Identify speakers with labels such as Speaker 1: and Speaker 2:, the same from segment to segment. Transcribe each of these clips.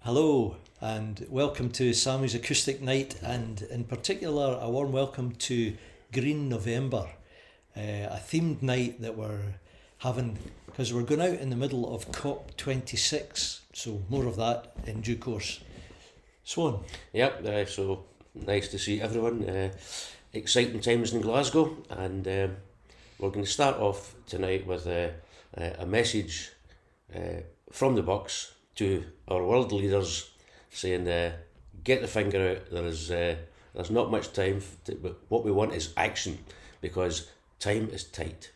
Speaker 1: Hello and welcome to Sammy's Acoustic Night, and in particular a warm welcome to Green November, a themed night that we're having because we're going out in the middle of COP26, so more of that in due course. Swan.
Speaker 2: Yep, so nice to see everyone. Exciting times in Glasgow, and we're going to start off tonight with a message from the Bucks to our world leaders, saying, get the finger out, there's not much time, but what we want is action, because time is tight.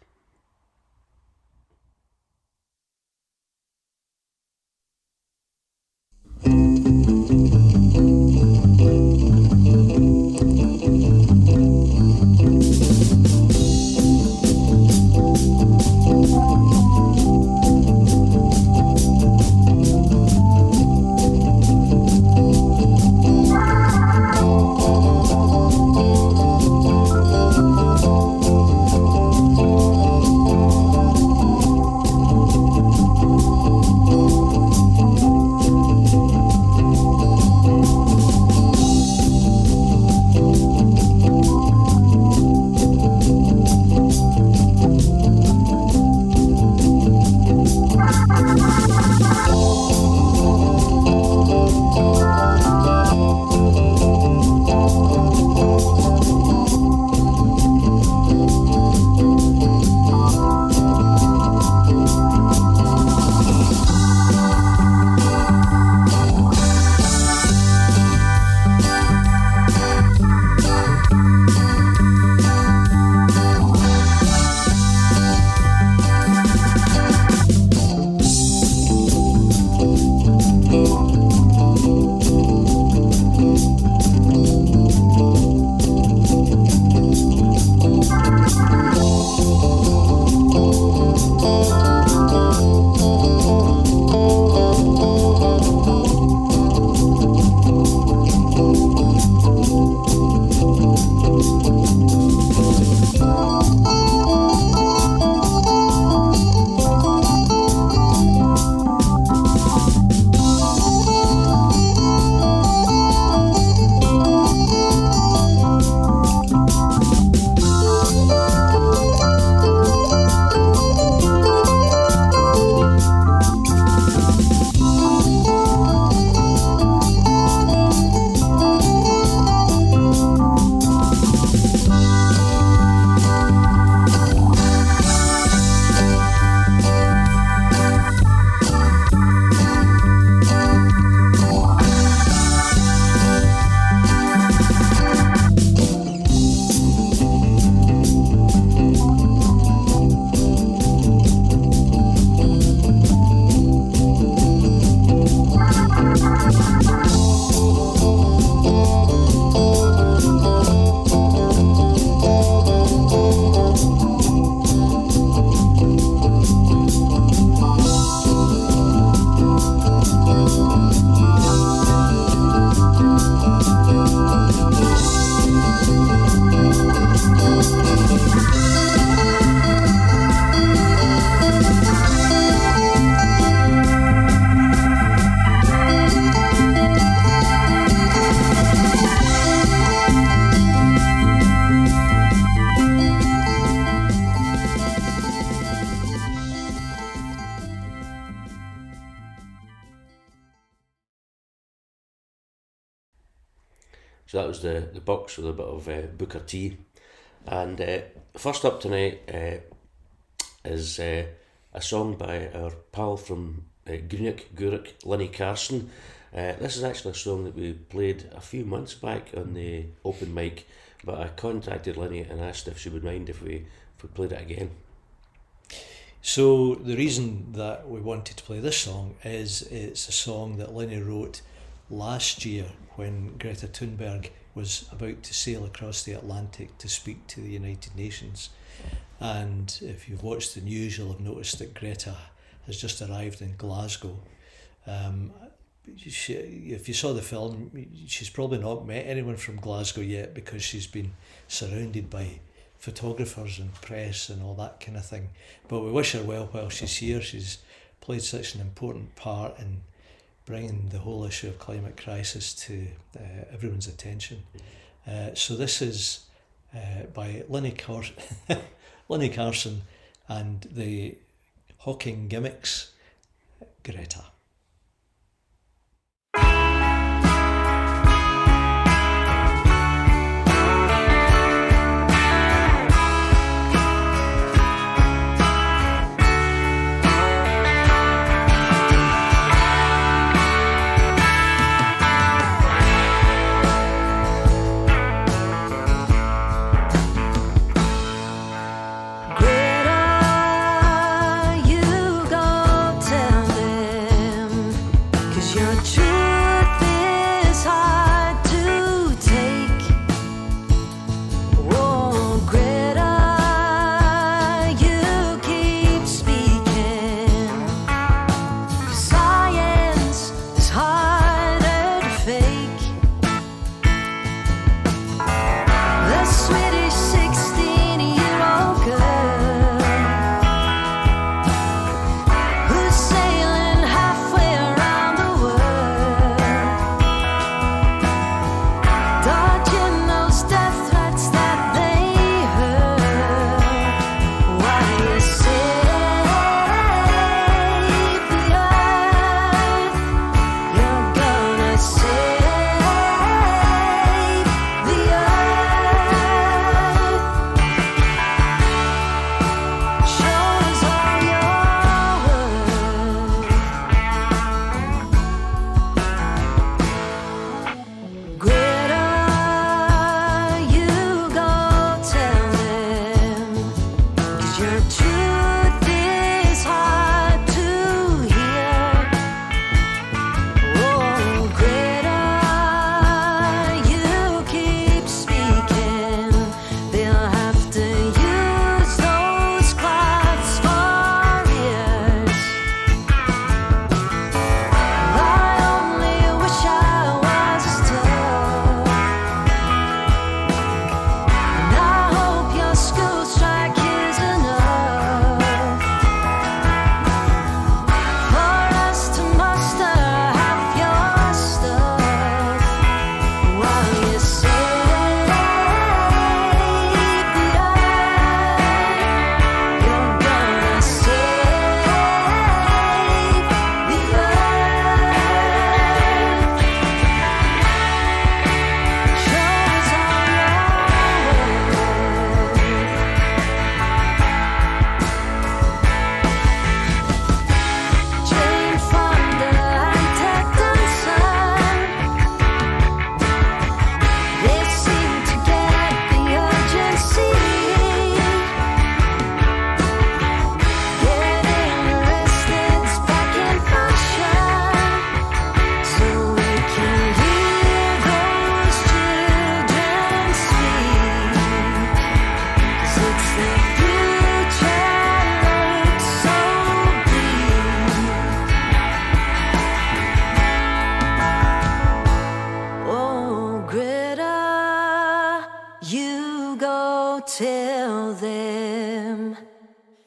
Speaker 2: So that was the Bucks with a bit of Booker T. And first up tonight is a song by our pal from Greenock, Gourock, Lenny Carson. This is actually a song that we played a few months back on the open mic, but I contacted Lenny and asked if she would mind if we played it again.
Speaker 1: So the reason that we wanted to play this song is it's a song that Lenny wrote last year when Greta Thunberg was about to sail across the Atlantic to speak to the United Nations. And if you've watched the news, you'll have noticed that Greta has just arrived in Glasgow. If you saw the film, she's probably not met anyone from Glasgow yet because she's been surrounded by photographers and press and all that kind of thing. But we wish her well while she's here. She's played such an important part in bringing the whole issue of climate crisis to everyone's attention. So this is by Lenny Carson and the Hawking Gimmicks, Greta.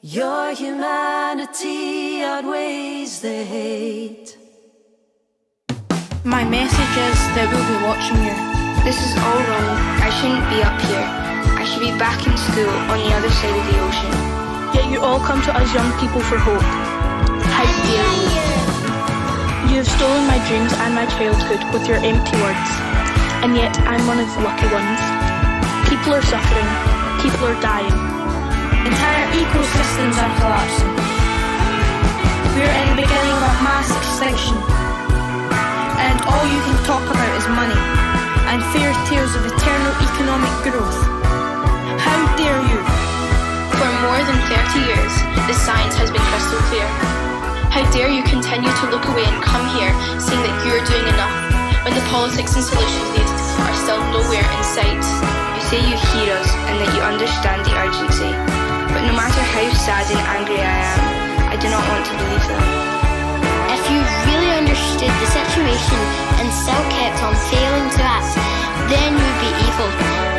Speaker 3: Your humanity outweighs the hate.
Speaker 4: My message is that we'll be watching you.
Speaker 5: This is all wrong. I shouldn't be up here. I should be back in school on the other side of the ocean.
Speaker 4: Yet you all come to us young people for hope. How dare you? You have stolen my dreams and my childhood with your empty words. And yet I'm one of the lucky ones. People are suffering. People are dying.
Speaker 3: Entire ecosystems are collapsing. We're in the beginning of a mass extinction. And all you can talk about is money and fairy tales of eternal economic growth. How dare you?
Speaker 5: For more than 30 years, the science has been crystal clear. How dare you continue to look away and come here saying that you're doing enough when the politics and solutions needed are still nowhere in sight. You say you hear us and that you understand the urgency. But no matter how sad and angry I am, I do not want to believe that.
Speaker 6: If you really understood the situation and still kept on failing to act, then you'd be evil.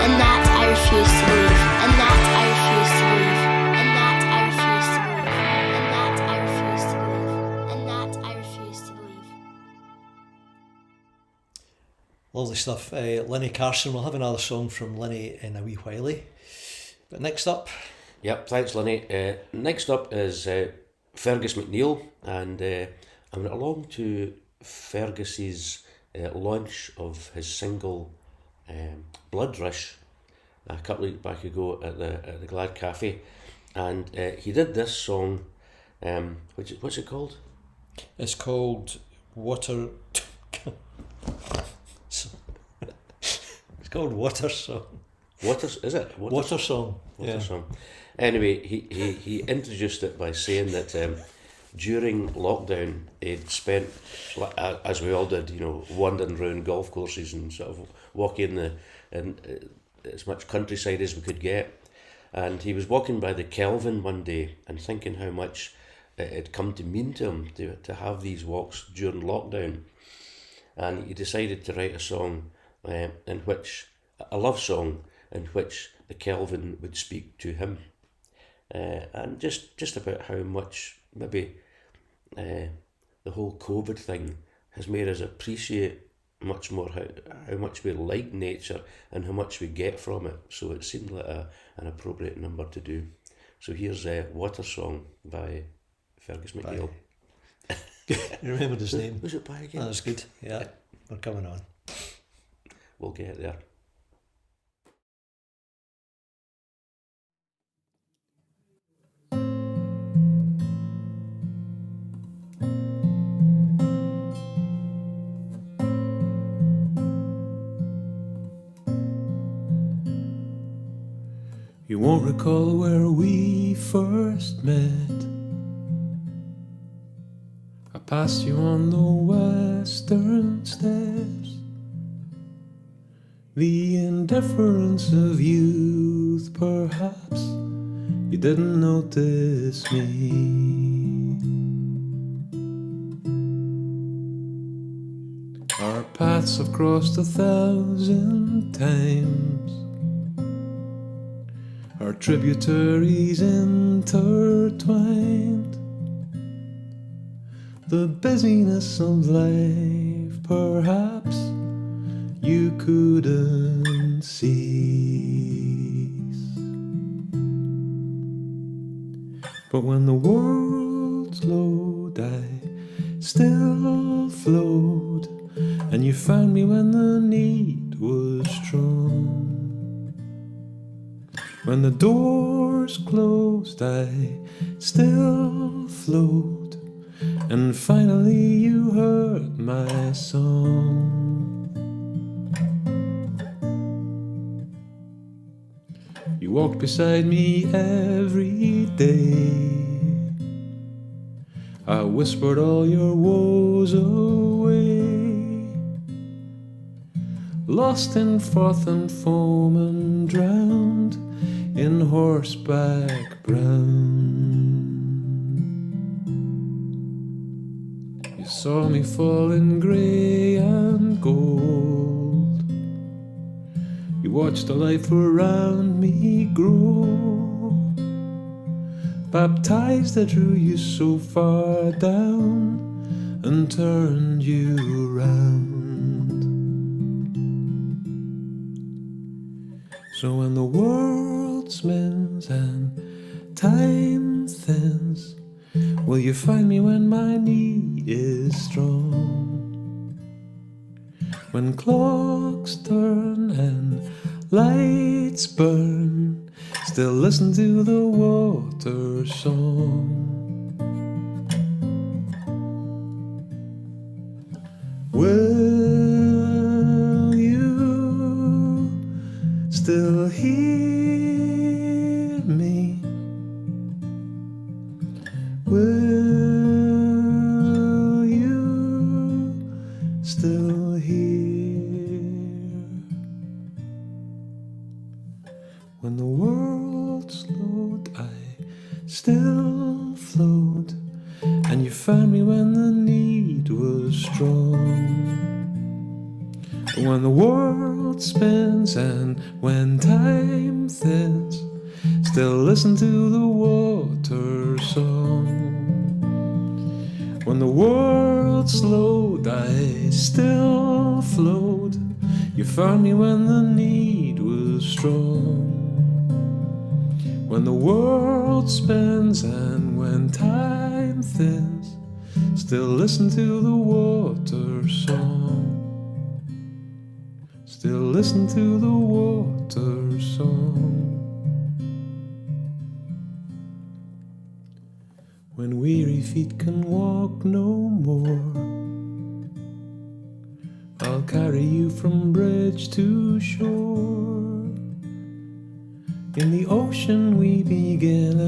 Speaker 6: And that I refuse to believe. And that I refuse to believe. And that I refuse to believe. And that I refuse to believe. And that I refuse to believe.
Speaker 1: Lovely stuff. Lenny Carson, we'll have another song from Lenny in a wee while. But next up...
Speaker 2: Yep, thanks Lenny. Next up is Fergus McNeil, and I went along to Fergus's launch of his single Blood Rush a couple of weeks back ago at the Glad Cafe, and he did this song, what's it called?
Speaker 1: It's called Water... It's called Water Song.
Speaker 2: Is it?
Speaker 1: Water Song.
Speaker 2: Water Song. Anyway, he introduced it by saying that during lockdown he'd spent, as we all did, wandering around golf courses and sort of walking in as much countryside as we could get. And he was walking by the Kelvin one day and thinking how much it had come to mean to him to have these walks during lockdown. And he decided to write a song in which, a love song, in which the Kelvin would speak to him. And just about how much maybe the whole COVID thing has made us appreciate much more how much we like nature and how much we get from it. So it seemed like an appropriate number to do. So here's Water Song by Fergus McNeil.
Speaker 1: You remembered his name?
Speaker 2: Was it by again?
Speaker 1: That was good. Yeah, we're coming on.
Speaker 2: We'll get there.
Speaker 7: You won't recall where we first met. I passed you on the western steps. The indifference of youth, perhaps you didn't notice me. Our paths have crossed 1,000 times. Our tributaries intertwined. The busyness of life, perhaps you couldn't cease. But when the world slowed, I still flowed, and you found me when the need was strong. When the doors closed, I still flowed, and finally you heard my song. You walked beside me every day. I whispered all your woes away. Lost in froth and foam and drowned in horseback brown. You saw me fall in grey and gold. You watched the life around me grow. Baptized, I drew you so far down and turned you round. So when the world spins and time thins, will you find me when my need is strong? When clocks turn and lights burn, still listen to the water song. Will you still hear me? Will you still hear? When the world slowed, I still flowed, and you found me when the need was strong. When the world spins and when time thins, still listen to the water song. When the world slowed, I still flowed, You found me when the need was strong. When the world spins and when time thins, still listen to the water song. Still listen to the water song. When weary feet can walk no more, I'll carry you from bridge to shore. In the ocean we begin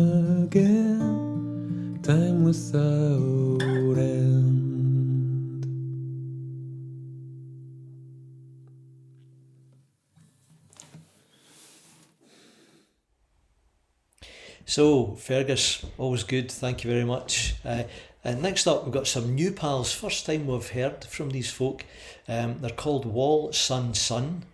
Speaker 7: again, time without end.
Speaker 1: So, Fergus, always good, thank you very much. And next up, we've got some new pals. First time we've heard from these folk. They're called Wall Sun Sun,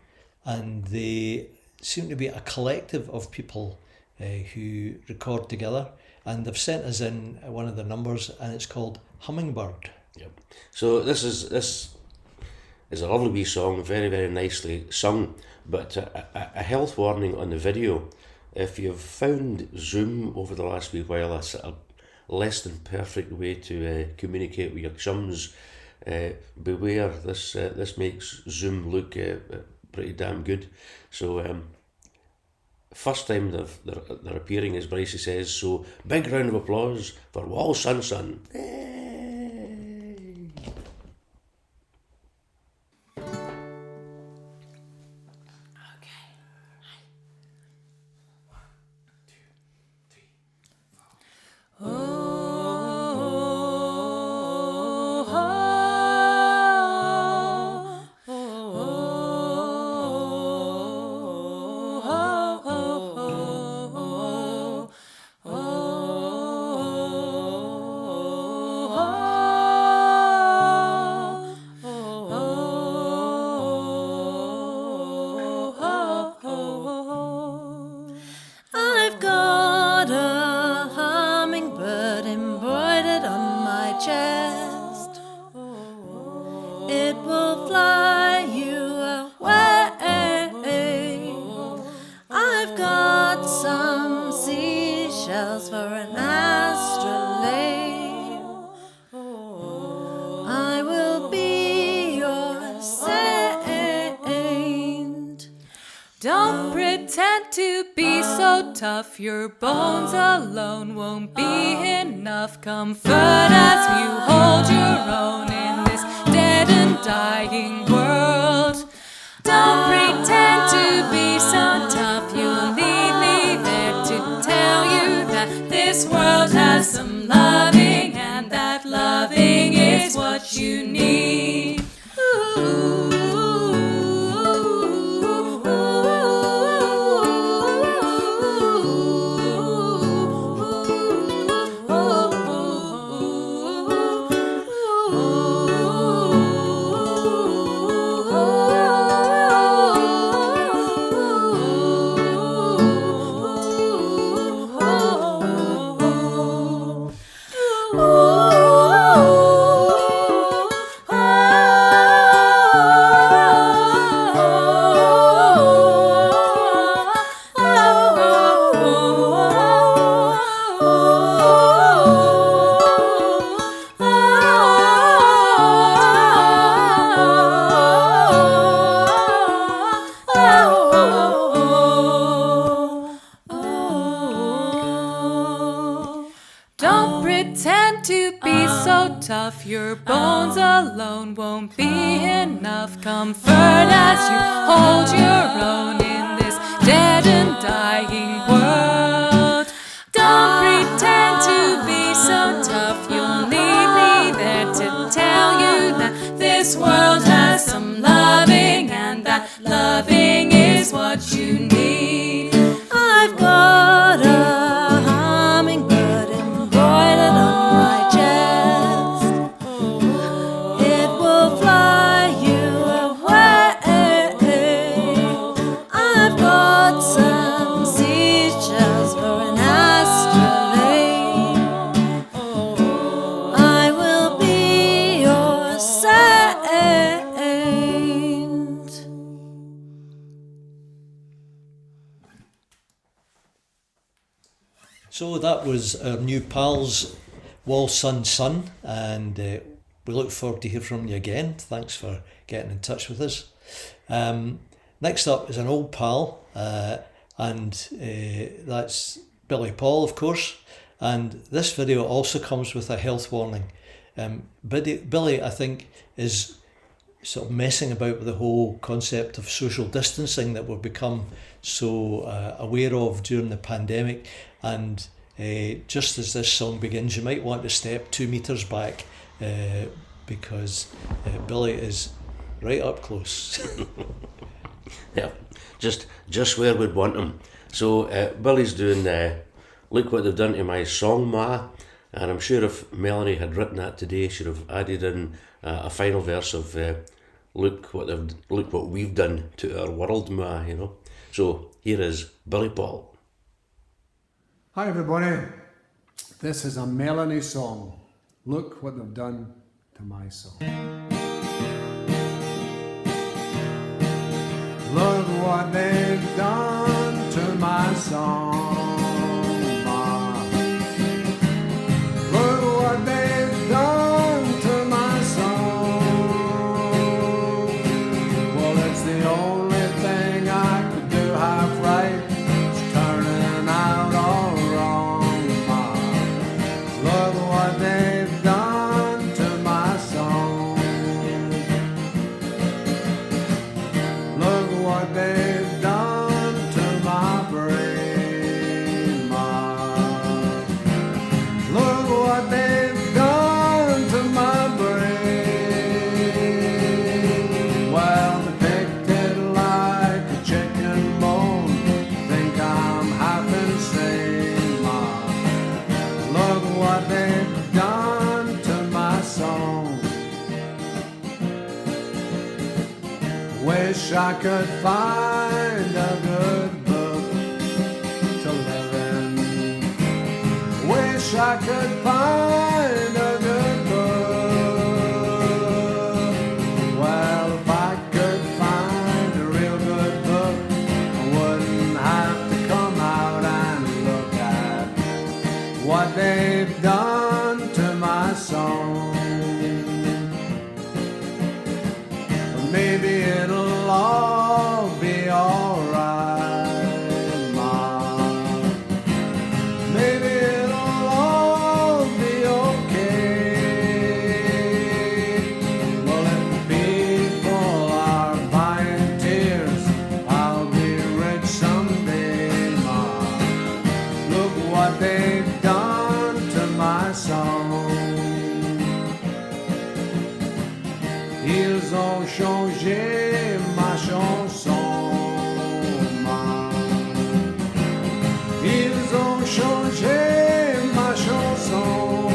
Speaker 1: and they seem to be a collective of people who record together. And they've sent us in one of their numbers, and it's called Hummingbird.
Speaker 2: Yep. So this is a lovely wee song, very, very nicely sung, but a health warning on the video. If you've found Zoom over the last wee while, that's a less than perfect way to communicate with your chums. Beware, this makes Zoom look pretty damn good. So first time they're appearing, as Brycey says, so big round of applause for Wall Sun Sun.
Speaker 8: Tough, your bones alone won't be enough comfort as you hold your own in this dead and dying world. Don't pretend to be so tough, you'll need me there to tell you that this world has some loving, and that loving is what you need. Ooh. Tough, your bones alone won't be enough comfort as you hold your own in this dead and dying world. Don't pretend to be so tough, you'll need me there to tell you that this world has some loving, and that loving is what you need. I've got a hummingbird embroidered on my chest.
Speaker 1: So that was our new pals, Wall Sun Sun, and we look forward to hear from you again. Thanks for getting in touch with us. Next up is an old pal, and that's Billy Paul, of course. And this video also comes with a health warning. Billy, I think, is sort of messing about with the whole concept of social distancing that we've become so aware of during the pandemic. And just as this song begins, you might want to step 2 meters back because Billy is right up close.
Speaker 2: Yeah, just where we'd want him. So Billy's doing Look What They've Done to My Song, Ma. And I'm sure if Melanie had written that today, she'd have added in a final verse of look what we've done to our world, Ma, you know. So here is Billy Paul.
Speaker 9: Hi everybody, this is a Melanie song. Look what they've done to my song. Look what they've done to my song, Ma. Look what they've done to my song. Well, it's the only thing I could do half right. It's turning out all wrong, Ma. Look what they've done to my song. Look what they've done to my brain, Ma. Look what they've done to my brain. Well, they picked it like a chicken bone. Think I'm half insane, Ma. Look what they've done to my song. Wish I could find a good book to live in. Wish I could find a good book. Well, if I could find a real good book, I wouldn't have to come out and look at what they've done to my song. Maybe it'll all be alright, Ma. Maybe it'll all be okay. Well, if the people are buying tears, I'll be rich someday, Ma. Look what they've done to my song. Ils ont changé ma chanson, Ma. Ils ont changé ma chanson.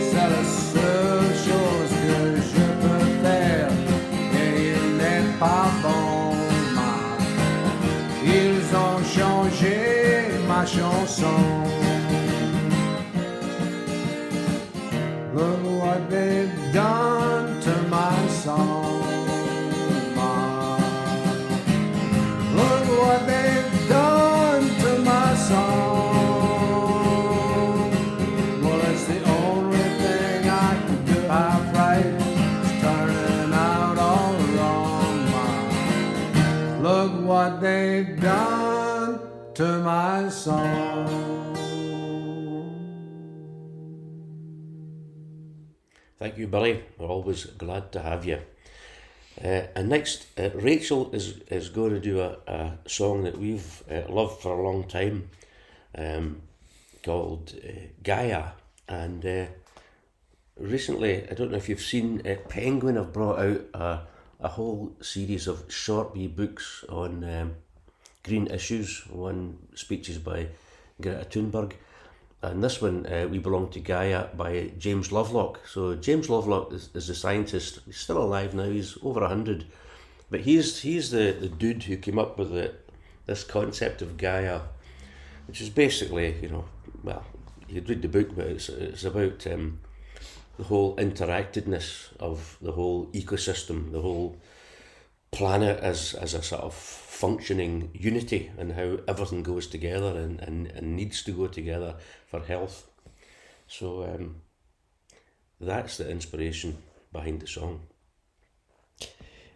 Speaker 9: C'est la seule chose que je peux faire et il n'est pas bon, Ma. Ils ont changé ma chanson. Look what they've done to my song, Ma. Look what they've done to my song. Well, it's the only thing I can do half right. It's turning out all wrong, Ma. Look what they've done to my song.
Speaker 2: Thank you, Billy. We're always glad to have you. And next, Rachel is going to do a song that we've loved for a long time, called Gaia. And recently, I don't know if you've seen, Penguin have brought out a whole series of short wee books on green issues. One speeches by Greta Thunberg. And this one, We Belong to Gaia, by James Lovelock. So James Lovelock is a scientist. He's still alive now. He's over 100. But he's the dude who came up with this concept of Gaia, which is basically, you know, well, you'd read the book, but it's about the whole interactedness of the whole ecosystem, the whole planet as a sort of functioning unity, and how everything goes together and needs to go together for health. So that's the inspiration behind the song.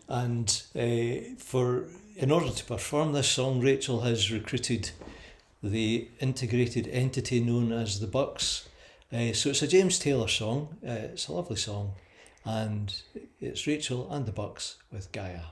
Speaker 1: And in order to perform this song, Rachel has recruited the integrated entity known as the Bucks. So it's a James Taylor song. It's a lovely song, and it's Rachel and the Bucks with Gaia.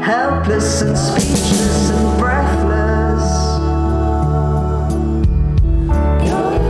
Speaker 10: Helpless and speechless and breathless. Gaia.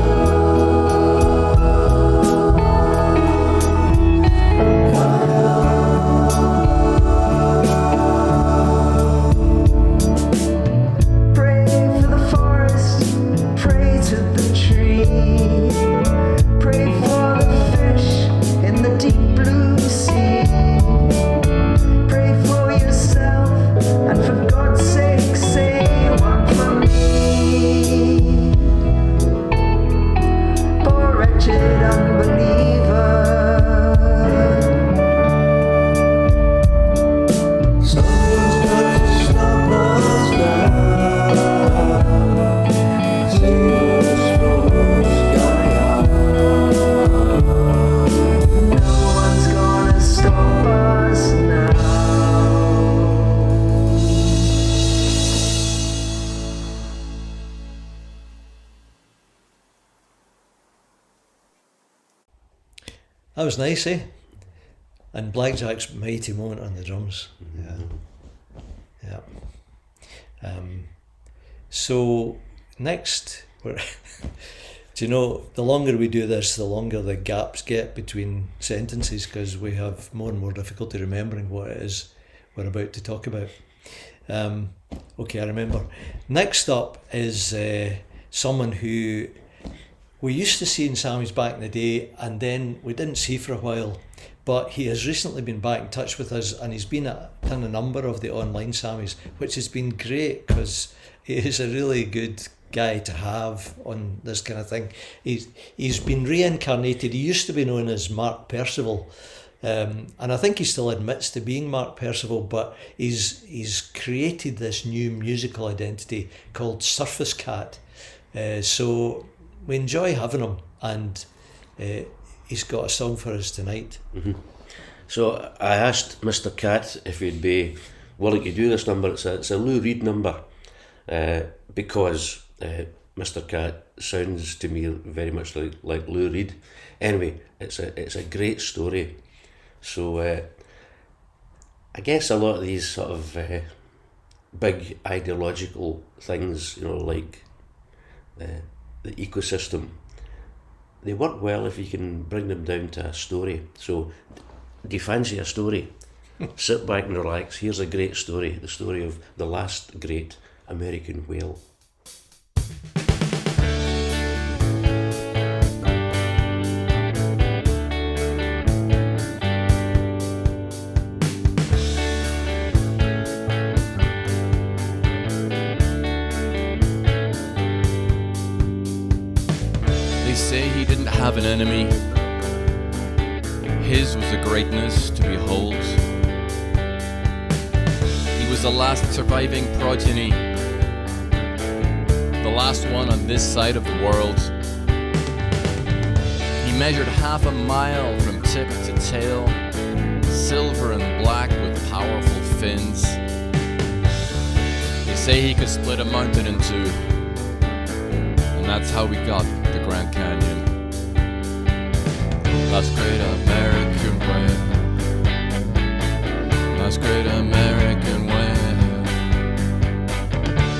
Speaker 1: That was nice, eh? And Blackjack's mighty moment on the drums. Yeah. So next, do you know, the longer we do this, the longer the gaps get between sentences, because we have more and more difficulty remembering what it is we're about to talk about. Okay, I remember. Next up is someone who we used to see in Sammys back in the day, and then we didn't see for a while. But he has recently been back in touch with us, and he's been done a number of the online Sammys, which has been great because he is a really good guy to have on this kind of thing. He's been reincarnated. He used to be known as Mark Percival, and I think he still admits to being Mark Percival, but he's created this new musical identity called Surface Cat. So we enjoy having him, and he's got a song for us tonight.
Speaker 2: Mm-hmm. So I asked Mr. Cat if he'd be willing to do this number. It's a Lou Reed number, because Mr. Cat sounds to me very much like Lou Reed. Anyway, it's a great story. So I guess a lot of these sort of big ideological things, you know, like the ecosystem, they work well if you can bring them down to a story. So, do you fancy a story? Sit back and relax. Here's a great story, the story of the last great American whale.
Speaker 11: They say he didn't have an enemy. His was a greatness to behold. He was the last surviving progeny, the last one on this side of the world. He measured 1/2 a mile from tip to tail, silver and black with powerful fins. They say he could split a mountain in two, and that's how we got the Grand Canyon. Last great American whale. Last great American whale.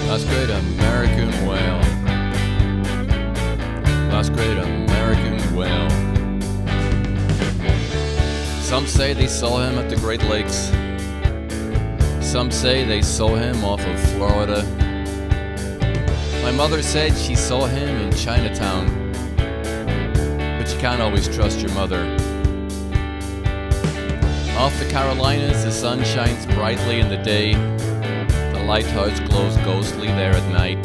Speaker 11: Last great American whale. Last great American whale. Some say they saw him at the Great Lakes. Some say they saw him off of Florida. My mother said she saw him in Chinatown. But you can't always trust your mother. Off the Carolinas, the sun shines brightly in the day. The lighthouse glows ghostly there at night.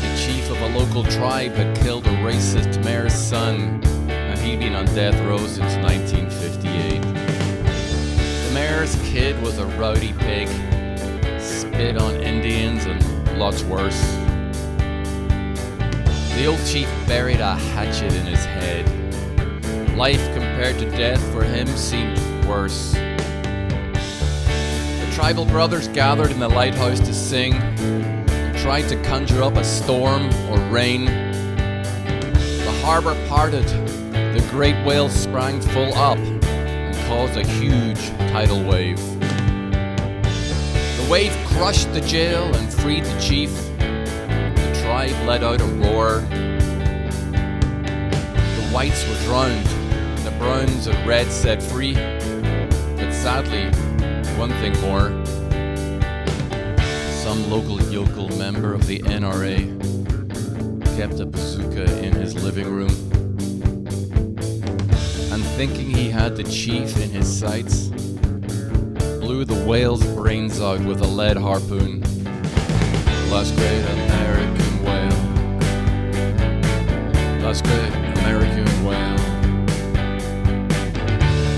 Speaker 11: The chief of a local tribe had killed a racist mayor's son, and he'd been on death row since 1958. The mayor's kid was a rowdy pig, spit on Indians and lots worse. The old chief buried a hatchet in his head. Life compared to death for him seemed worse. The tribal brothers gathered in the lighthouse to sing and tried to conjure up a storm or rain. The harbour parted, the great whale sprang full up and caused a huge tidal wave. The wave crushed the jail and freed the chief. The tribe let out a roar. The whites were drowned, the browns and reds set free. But sadly, one thing more. Some local yokel member of the NRA kept a bazooka in his living room. And thinking he had the chief in his sights, blew the whale's brains out with a lead harpoon. Last great American whale. Last great American whale.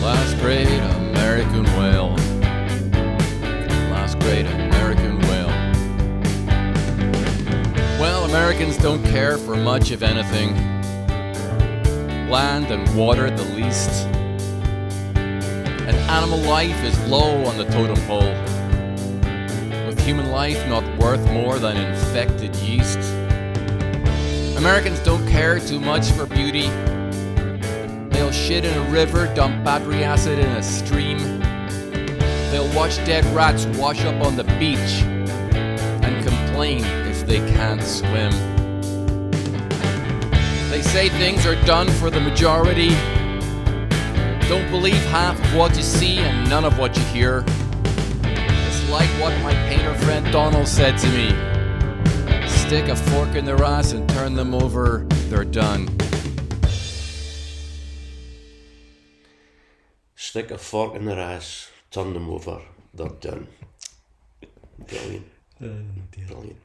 Speaker 11: Last great American whale. Last great American whale. Well, Americans don't care for much of anything. Land and water the least. And animal life is low on the totem pole, with human life not worth more than infected yeast. Americans don't care too much for beauty. They'll shit in a river, dump battery acid in a stream. They'll watch dead rats wash up on the beach and complain if they can't swim. They say things are done for the majority. Don't believe half of what you see and none of what you hear. It's like what my painter friend Donald said to me. Stick a fork in their ass and turn them over, they're done.
Speaker 2: Stick a fork in their ass, turn them over, they're done. Brilliant. Brilliant.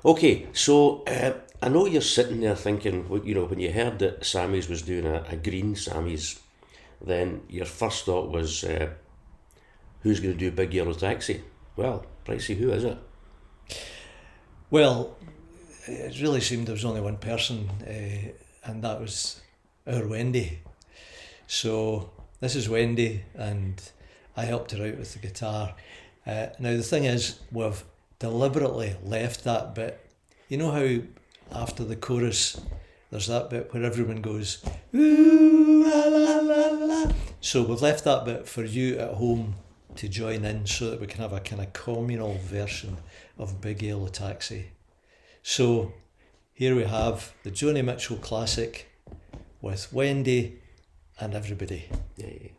Speaker 2: Okay, so I know you're sitting there thinking, you know, when you heard that Sammys was doing a green Sammys, then your first thought was, who's going to do Big Yellow Taxi? Well, Pricey, who is it?
Speaker 1: Well, it really seemed there was only one person, and that was our Wendy. So this is Wendy, and I helped her out with the guitar. Now the thing is, we've deliberately left that bit. You know how after the chorus there's that bit where everyone goes ooh la la la la. So we've left that bit for you at home to join in so that we can have a kind of communal version of Big Yellow Taxi. So here we have the Joni Mitchell classic with Wendy and everybody.
Speaker 2: Yeah.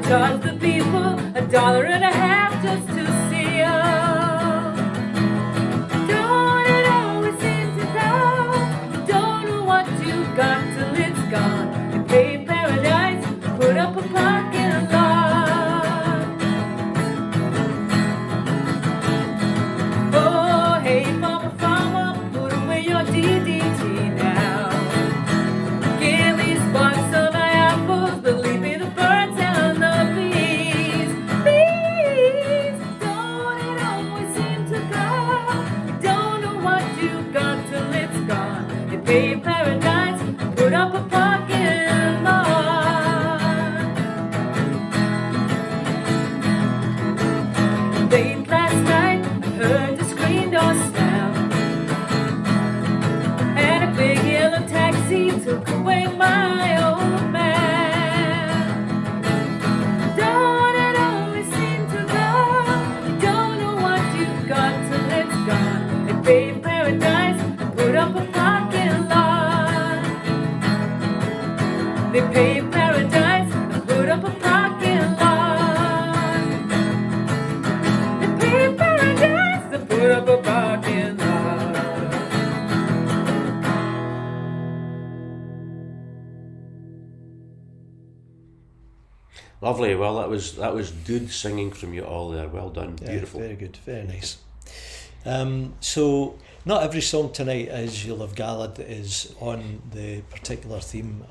Speaker 8: Charge the people $1.50 just to see 'em. Don't it always seem to go? Don't know what you got till it's gone. You pay paradise, put up a parking lot. Oh, hey, farmer, put away your DDT now. Give me spots of my apples, believe me, the birds and the bees. Please, don't it always seem to go? You don't know what you got till it's gone. You pay paradise, put up a parking lot. Late last night, I heard the screen door slam, and a big yellow taxi took away my old man. Don't it always seem to go? You don't know what you got till it's gone. They pay paradise and put up a parking lot. They pay paradise and put up a parking lot. They pay paradise and put up a parking lot.
Speaker 2: Lovely. Well, that was good singing from you all there. Well done.
Speaker 1: Yeah,
Speaker 2: Beautiful.
Speaker 1: very good, very nice. So not every song tonight, as you'll have gathered, is on the particular theme,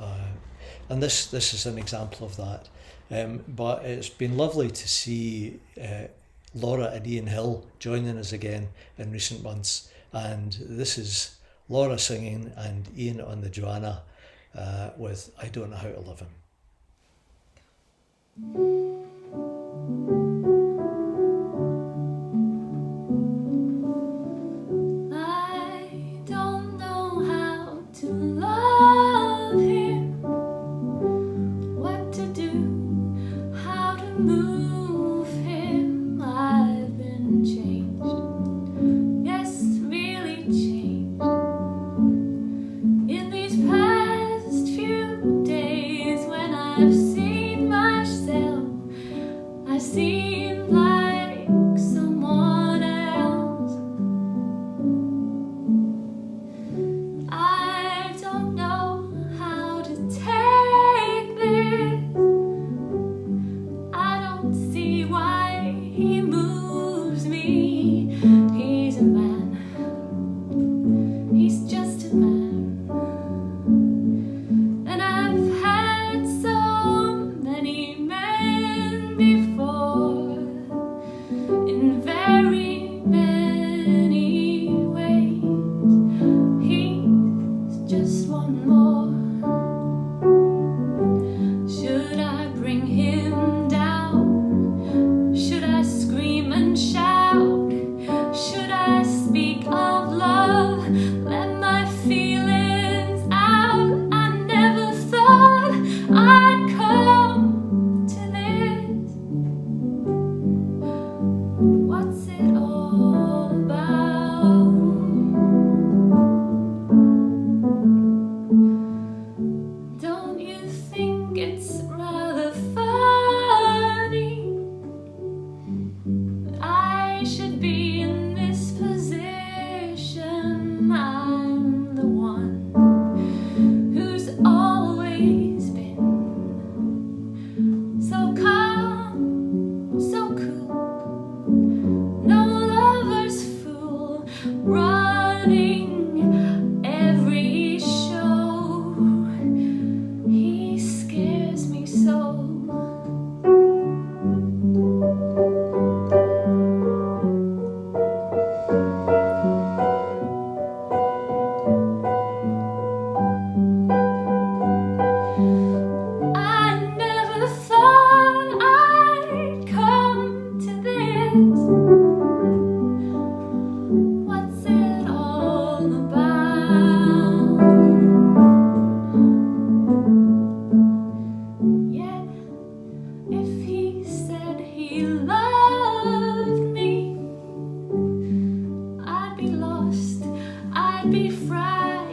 Speaker 1: and this is an example of that. But it's been lovely to see Laura and Ian Hill joining us again in recent months, and this is Laura singing and Ian on the Joanna with I Don't Know How to Love Him.
Speaker 8: I don't know how to love him, what to do, how to move him. I've been changed, yes, really changed in these past few days when I've seen myself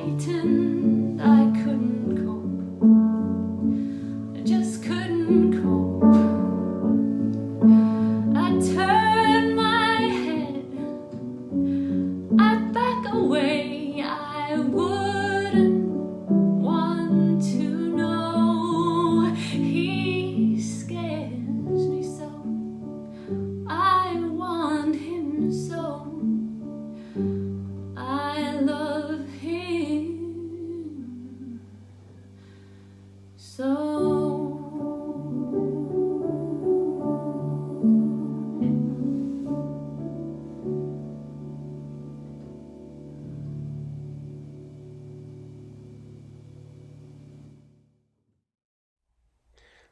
Speaker 8: frightened, I couldn't cope. I just couldn't cope. I turned my head, I'd back away. I wouldn't want to know. He scares me so. I want him so. I love him so.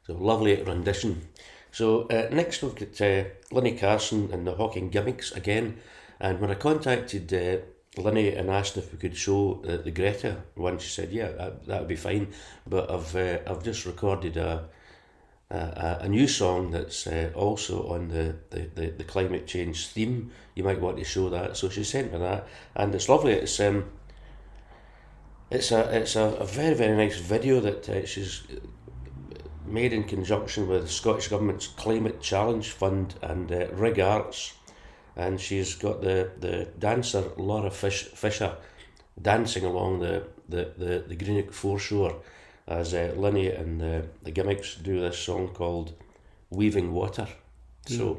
Speaker 2: So lovely rendition. So next we've got Lenny Carson and the Hawking Gimmicks again. And when I contacted Lenny and asked if we could show the Greta one, she said, yeah, that would be fine. But I've just recorded a new song that's also on the climate change theme. You might want to show that. So she sent me that, and it's lovely. It's a very, very nice video that she's made in conjunction with the Scottish Government's Climate Challenge Fund and Rig Arts, and she's got the dancer Laura Fisher dancing along the Greenock foreshore as Lenny and the Gimmicks do this song called Weaving Water. So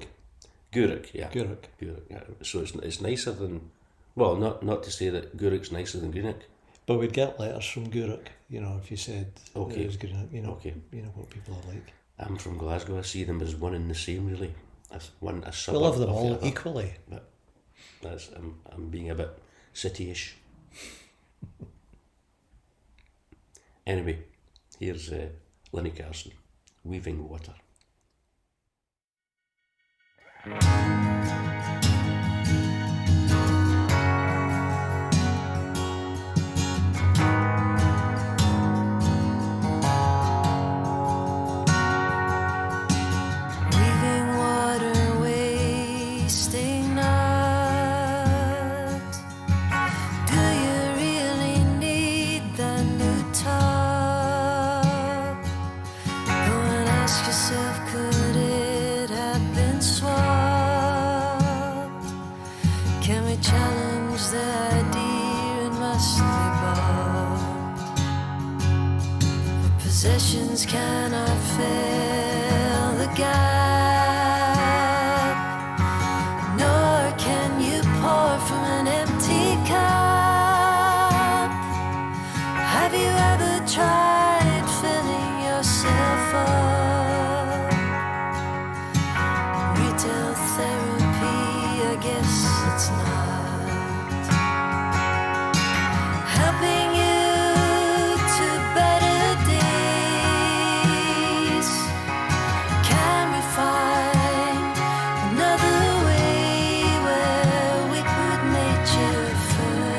Speaker 2: Guruk, yeah. Guruk, yeah. So it's nicer than, well, not to say that Guruk's nicer than Greenock.
Speaker 1: But we'd get letters from Guruk, you know, if you said
Speaker 2: okay.
Speaker 1: It was Greenock, you know,
Speaker 2: okay.
Speaker 1: You know what people are like.
Speaker 2: I'm from Glasgow. I see them as one and the same, really. As one, a suburb.
Speaker 1: We love them
Speaker 2: of
Speaker 1: all
Speaker 2: the other.
Speaker 1: equally.
Speaker 2: But I'm being a bit city-ish. Anyway, here's Lenny Carson, Weaving Water.
Speaker 10: Possessions cannot fill the gap, nor can you pour from an empty cup. Have you ever tried filling yourself up? Retail therapy, I guess it's not helping you to better days. Can we find another way where we put nature first?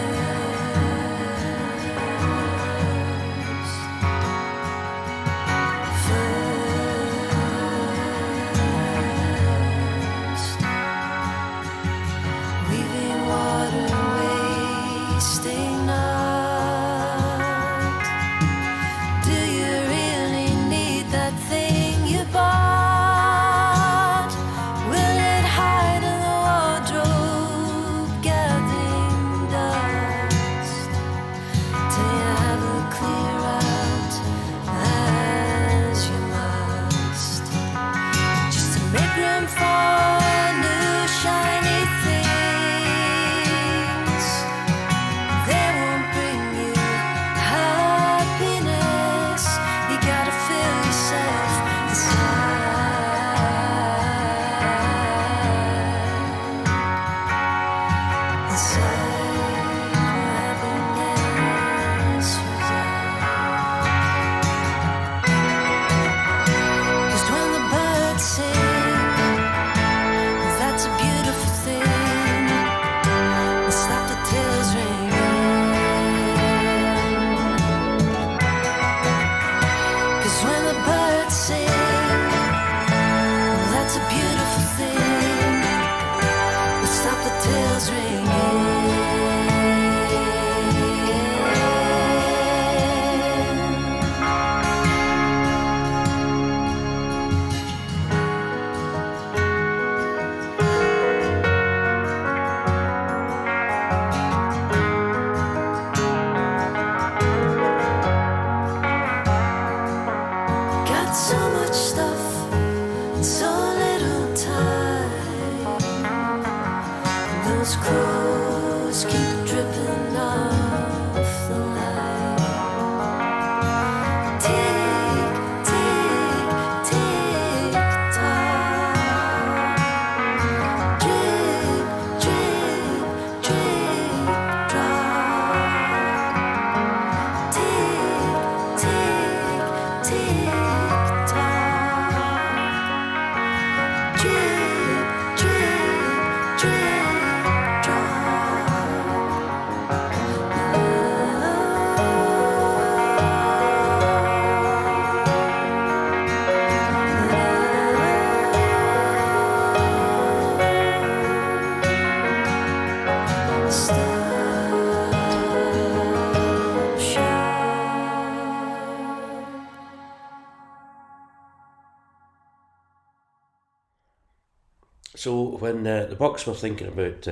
Speaker 2: So when the Bucks were thinking about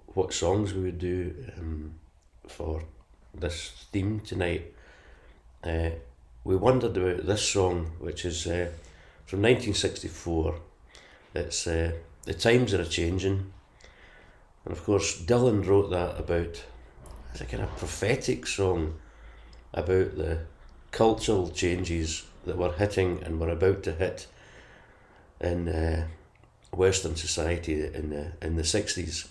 Speaker 2: what songs we would do for this theme tonight, we wondered about this song, which is from 1964. It's The Times Are A-Changin'. And of course Dylan wrote that about, it's a kind of prophetic song about the cultural changes that were hitting and were about to hit in Western society in the 60s.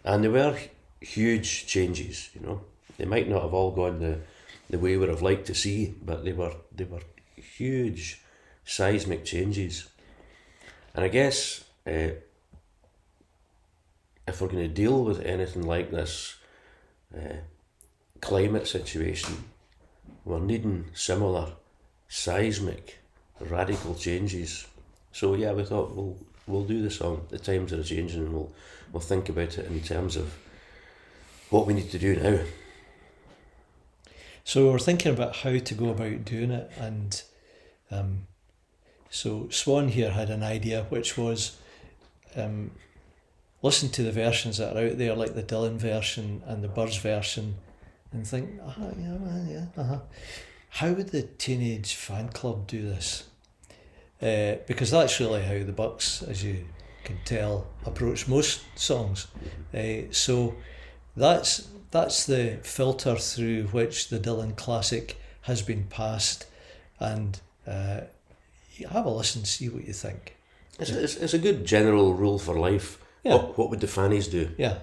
Speaker 2: And they were huge changes, you know. They might not have all gone the way we would have liked to see, but they were huge seismic changes. And I guess if we're going to deal with anything like this climate situation, we're needing similar seismic radical changes. So yeah, we thought we'll do the song The Times Are A-Changin', and we'll think about it in terms of what we need to do now.
Speaker 1: So we're thinking about how to go about doing it, and so Swan here had an idea, which was listen to the versions that are out there, like the Dylan version and the Byrds version, and think, how would the Teenage Fan Club do this? Because that's really how the Bucks, as you can tell, approach most songs. So that's the filter through which the Dylan classic has been passed, and have a listen, see what you think.
Speaker 2: It's a good general rule for life.
Speaker 1: Yeah.
Speaker 2: What would the fannies do?
Speaker 1: Yeah,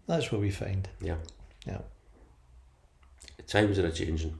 Speaker 1: that's what we find.
Speaker 2: Yeah.
Speaker 1: Yeah.
Speaker 2: The times are a-changin'.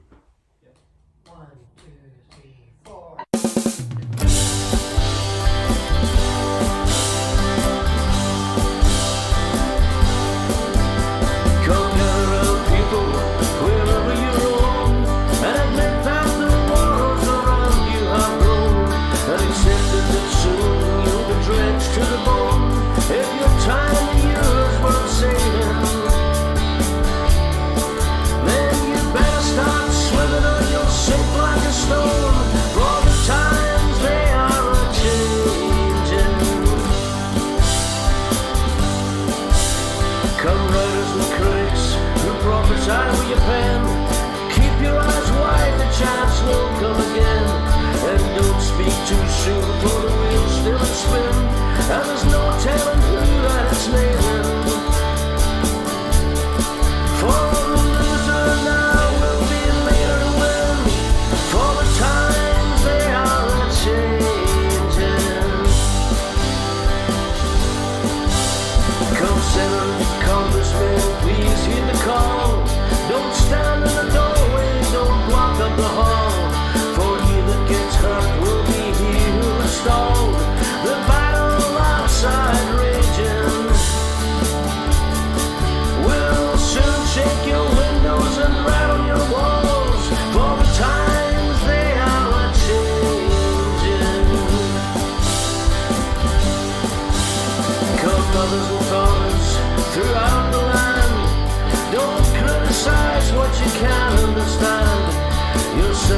Speaker 9: Yourself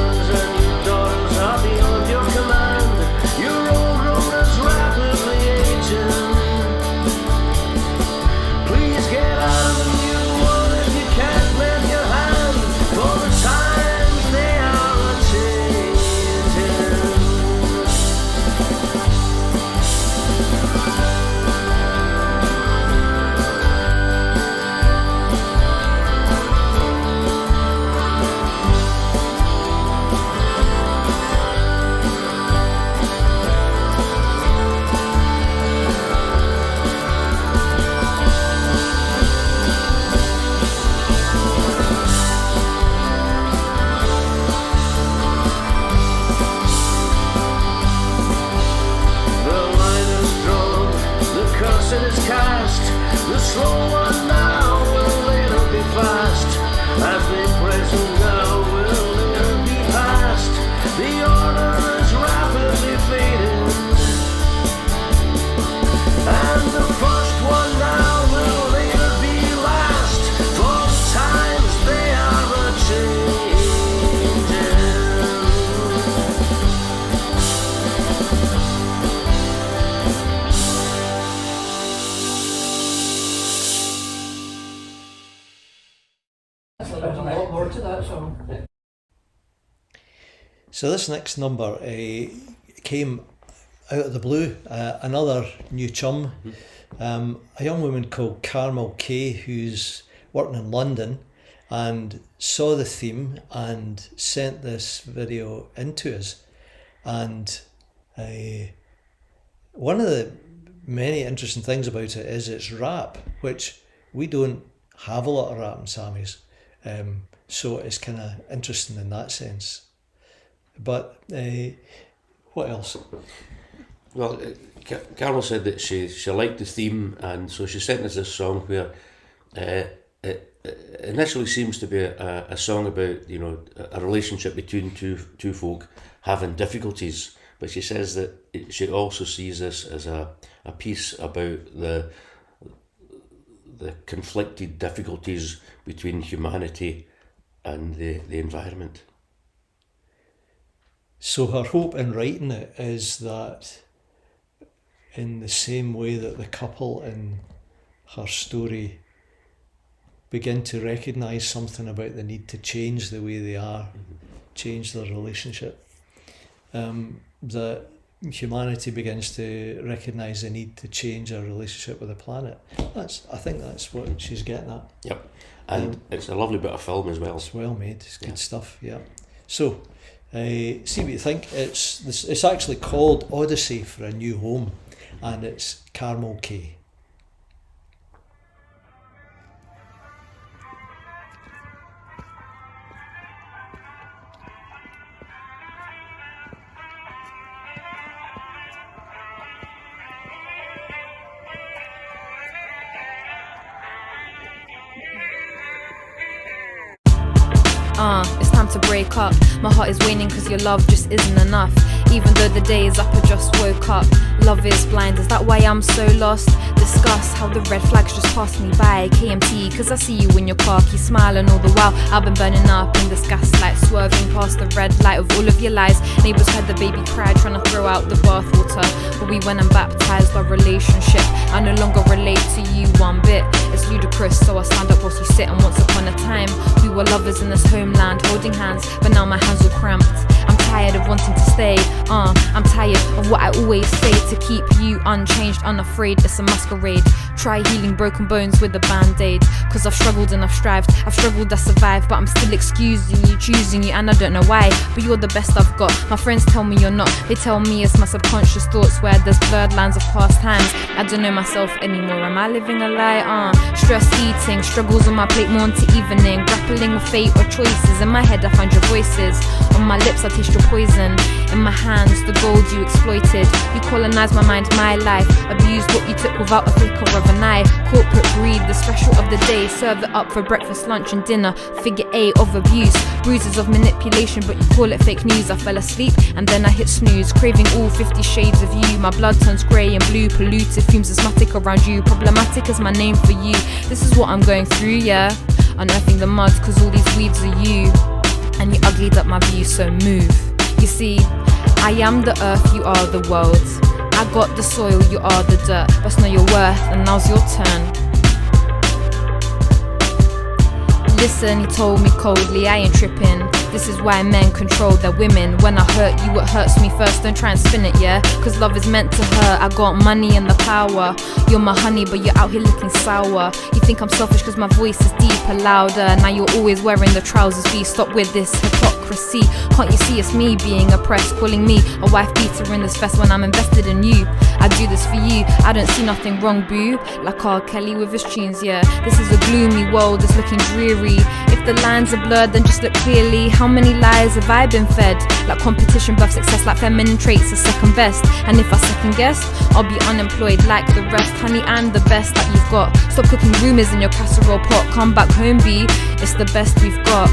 Speaker 9: song.
Speaker 1: So this next number came out of the blue. Another new chum, a young woman called Carmel Kay, who's working in London, and saw the theme and sent this video into us. And one of the many interesting things about it is it's rap, which we don't have a lot of rap in Sammys. So it's kind of interesting in that sense. But what else?
Speaker 2: Well, Carol said that she liked the theme, and so she sent us this song where it initially seems to be a song about, you know, a relationship between two folk having difficulties, but she says that she also sees this as a piece about the conflicted difficulties between humanity and the environment.
Speaker 1: So her hope in writing it is that in the same way that the couple in her story begin to recognise something about the need to change the way they are, change their relationship, that humanity begins to recognise the need to change our relationship with the planet. I think that's what she's getting at.
Speaker 2: Yep, and it's a lovely bit of film as well.
Speaker 1: It's well made, it's good stuff, yeah. So, see what you think. It's actually called Odyssey for a New Home, and it's Carmel Kay.
Speaker 8: It's time to break up. My heart is waning cause your love just isn't enough. Even though the day is up, I just woke up. Love is blind, is that why I'm so lost? Discuss how the red flags just passed me by. KMT, cause I see you in your car, keep smiling all the while. I've been burning up in this gaslight, swerving past the red light of all of your lies. Neighbours heard the baby cry, trying to throw out the bathwater, but we went and baptised our relationship. I no longer relate to you one bit. It's ludicrous, so I stand up whilst you sit. And once upon a time, we were lovers in this homeland, holding hands, but now my hands are cramped. I'm tired of wanting to stay, I'm tired of what I always say to keep you unchanged, unafraid. It's a masquerade. Try healing broken bones with a band-aid. Cause I've struggled and I've strived, I've struggled, I survived, but I'm still excusing you, choosing you, and I don't know why. But you're the best I've got. My friends tell me you're not. They tell me it's my subconscious thoughts where there's blurred lines of past times. I don't know myself anymore. Am I living a lie? Stress eating, struggles on my plate, morning to evening, grappling with fate or choices. In my head I find your voices, on my lips I taste your poison, in my hands the gold you exploited. You colonized my mind, my life, abused what you took without a flicker of an eye. Corporate greed, the special of the day, serve it up for breakfast, lunch and dinner. Figure 8 of abuse, bruises of manipulation, but you call it fake news. I fell asleep and then I hit snooze, craving all 50 shades of you. My blood turns grey and blue, polluted, fumes asthmatic around you. Problematic is my name for you. This is what I'm going through, yeah. Unearthing the mud cause all these weeds are you, and you uglied up my view, so move. You see, I am the earth, you are the world. I got the soil, you are the dirt. Best know your worth, and now's your turn. Listen, he told me coldly, I ain't tripping. This is why men control their women. When I hurt you, it hurts me first, don't try and spin it, yeah. Cause love is meant to hurt, I got money and the power. You're my honey, but you're out here looking sour. You think I'm selfish cause my voice is deeper, louder. Now you're always wearing the trousers, be stop with this hypocrisy. Can't you see it's me being oppressed, calling me a wife beater in this fest when I'm invested in you? I do this for you, I don't see nothing wrong, boo. Like R. Kelly with his tunes, yeah. This is a gloomy world, it's looking dreary. If the lines are blurred, then just look clearly. How many lies have I been fed? Like competition birth success, like feminine traits are second best. And if I second guess, I'll be unemployed like the rest. Honey, I'm the best that you've got. Stop cooking rumours in your casserole pot. Come back home, B, it's the best we've got.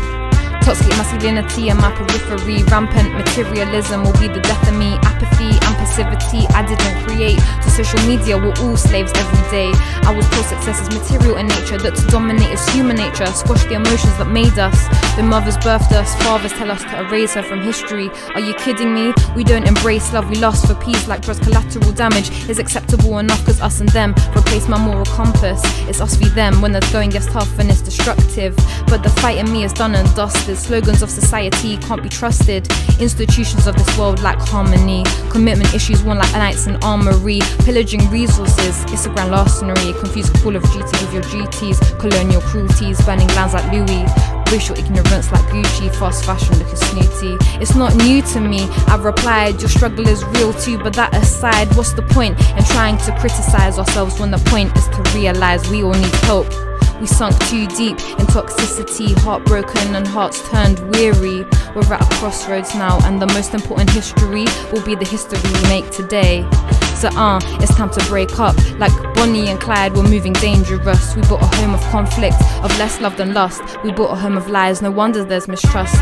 Speaker 8: Toxic, my
Speaker 12: masculinity and my periphery. Rampant materialism will be the death of me. Apathy and passivity I didn't create. To social media, we're all slaves every day. I was told success is material in nature, that to dominate is human nature. Squash the emotions that made us. The mothers birthed us, fathers tell us to erase her from history. Are you kidding me? We don't embrace love, we lust for peace like drugs. Collateral damage is acceptable enough cause us and them replace my moral compass. It's us v them when the going gets tough and it's destructive. But the fight in me is done and dusted. Slogans of society can't be trusted. Institutions of this world lack harmony. Commitment issues won like knights in armory. Pillaging resources, it's a grand larceny. Confuse Call of Duty with your GTs. Colonial cruelties, burning lands like Louis. Racial ignorance like Gucci. Fast fashion looking snooty. It's not new to me, I've replied. Your struggle is real too, but that aside, what's the point in trying to criticize ourselves when the point is to realize we all need help? We sunk too deep in toxicity, heartbroken and hearts turned weary. We're at a crossroads now, and the most important history will be the history we make today. So it's time to break up. Like Bonnie and Clyde, we're moving dangerous. We built a home of conflict, of less love than lust. We built a home of lies, no wonder there's mistrust.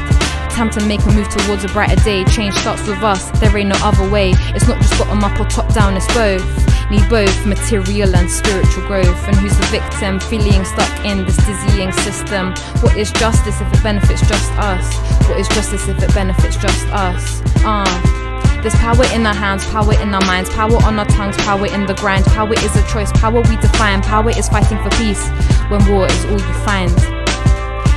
Speaker 12: Time to make a move towards a brighter day. Change starts with us, there ain't no other way. It's not just bottom up or top down, it's both. Need both material and spiritual growth. And who's the victim, feeling stuck in this dizzying system? What is justice if it benefits just us? What is justice if it benefits just us? There's power in our hands, power in our minds, power on our tongues, power in the grind. Power is a choice, power we define. Power is fighting for peace when war is all you find.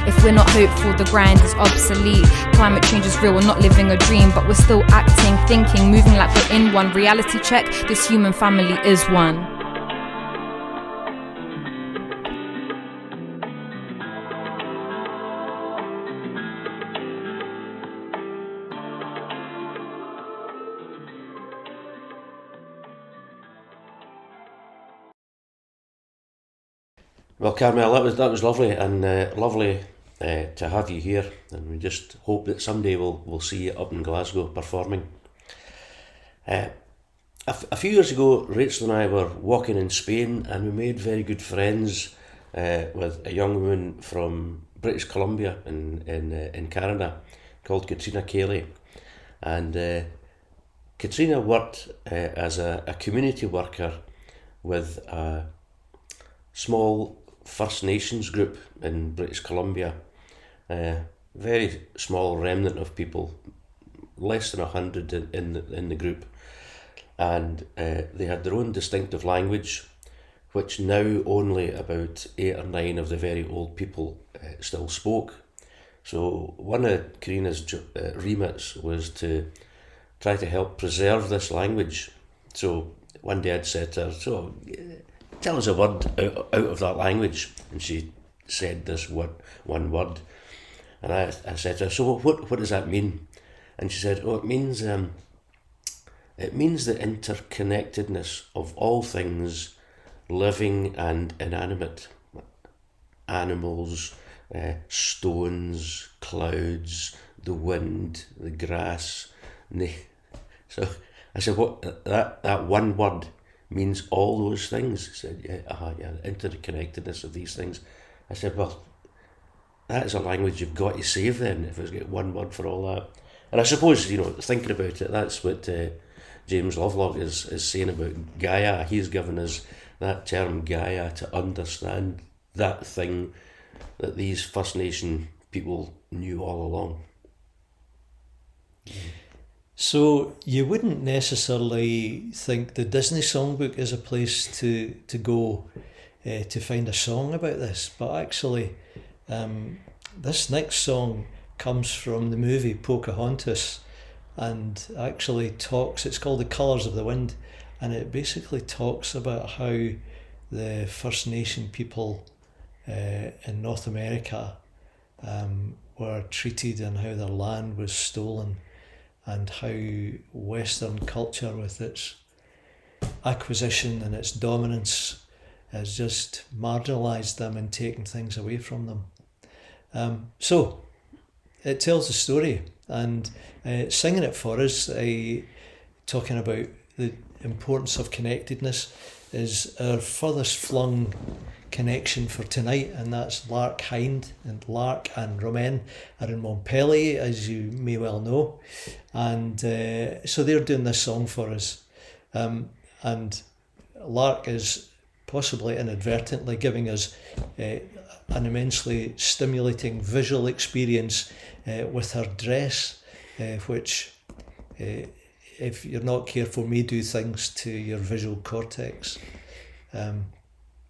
Speaker 12: If we're not hopeful, the grind is obsolete. Climate change is real, we're not living a dream, but we're still acting, thinking, moving like we're in one. Reality check, this human family is one.
Speaker 2: Well, Carmel, that was lovely, and lovely to have you here, and we just hope that someday we'll see you up in Glasgow performing. A few years ago, Rachel and I were walking in Spain, and we made very good friends with a young woman from British Columbia in Canada called Katrina Cayley, and Katrina worked as a community worker with a small First Nations group in British Columbia, very small remnant of people, less than 100 in the group, and they had their own distinctive language, which now only about 8 or 9 of the very old people still spoke. So one of Karina's remits was to try to help preserve this language. So one day I'd said to her, so tell us a word out of that language, and she said this one word, and I said to her, so what does that mean? And she said, it means the interconnectedness of all things living and inanimate, animals, stones, clouds, the wind, the grass. So I said, what that one word means all those things. He said, yeah, the interconnectedness of these things. I said, well, that is a language you've got to save then, if it's got one word for all that. And I suppose, thinking about it, that's what James Lovelock is saying about Gaia. He's given us that term Gaia to understand that thing that these First Nation people knew all along.
Speaker 1: So you wouldn't necessarily think the Disney Songbook is a place to go to find a song about this, but actually this next song comes from the movie Pocahontas, and actually talks, it's called The Colours of the Wind, and it basically talks about how the First Nation people in North America were treated and how their land was stolen, and how Western culture with its acquisition and its dominance has just marginalised them and taken things away from them. So it tells the story, and singing it for us, talking about the importance of connectedness, is our furthest flung connection for tonight, and that's Lark Hind, and Lark and Romain are in Montpellier, as you may well know, and so they're doing this song for us, and Lark is possibly inadvertently giving us an immensely stimulating visual experience with her dress, which if you're not careful may do things to your visual cortex.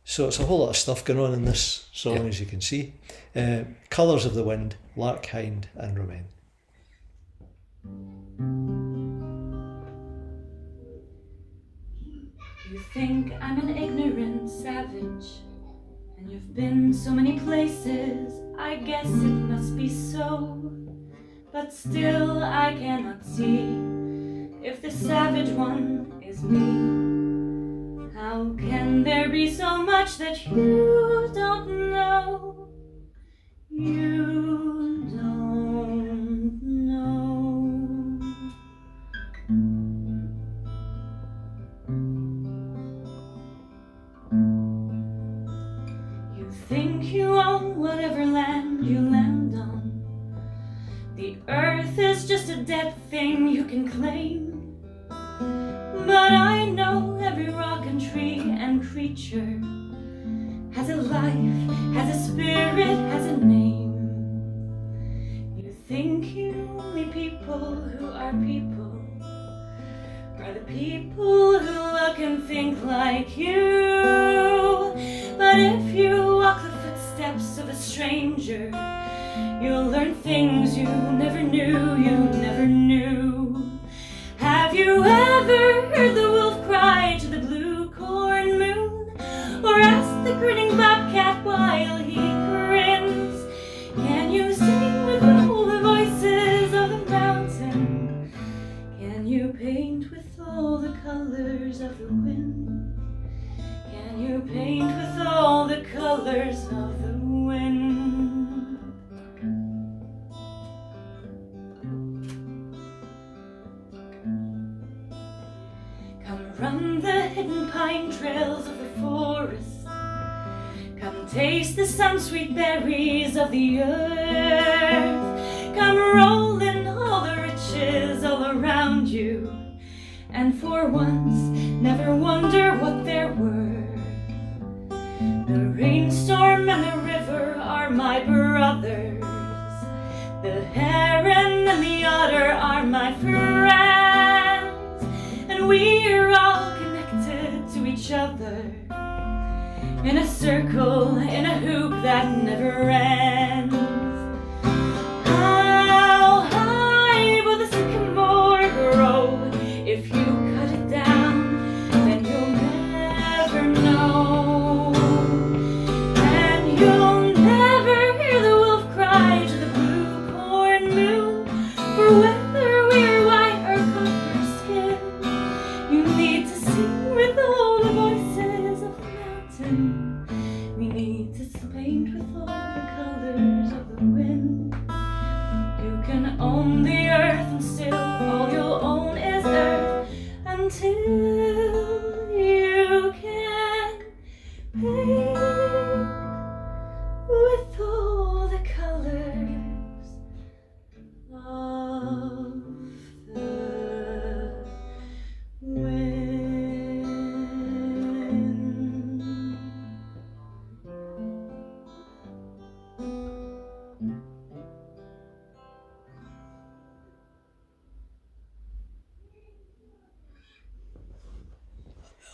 Speaker 1: So it's a whole lot of stuff going on in this song, as you can see. Colours of the Wind, Lark Hind and Romain.
Speaker 13: You think I'm an ignorant savage, and you've been so many places, I guess it must be so. But still I cannot see if the savage one is me. How can there be so much that you don't know? You don't know. You think you own whatever land you land on. The earth is just a dead thing you can claim. But I know every rock and tree and creature has a life, has a spirit, has a name. You think you only people who are people are the people who look and think like you. But if you walk the footsteps of a stranger, you'll learn things you never knew, you never knew. Have you ever heard the wolf cry to the blue corn moon? Or ask the grinning bobcat while he grins? Can you sing with all the voices of the mountain? Can you paint with all the colors of the wind? Can you paint with all the colors of the wind? Run the hidden pine trails of the forest. Come taste the sun-sweet berries of the earth. Come roll in all the riches all around you, and for once never wonder what they're worth. The rainstorm and the river are my brothers. The heron and the otter are my friends, and we're all connected to each other in a circle, in a hoop that never ends. How high will the sycamore grow? If you cut it down, then you'll never know. And you'll never hear the wolf cry to the blue corn moon. For whether we're white or copper skin, you need to sing with all the voices of the mountain. We need to paint with all the colors of the wind. You can own the earth and still all you'll own is earth, until you can paint with all the colors of the wind.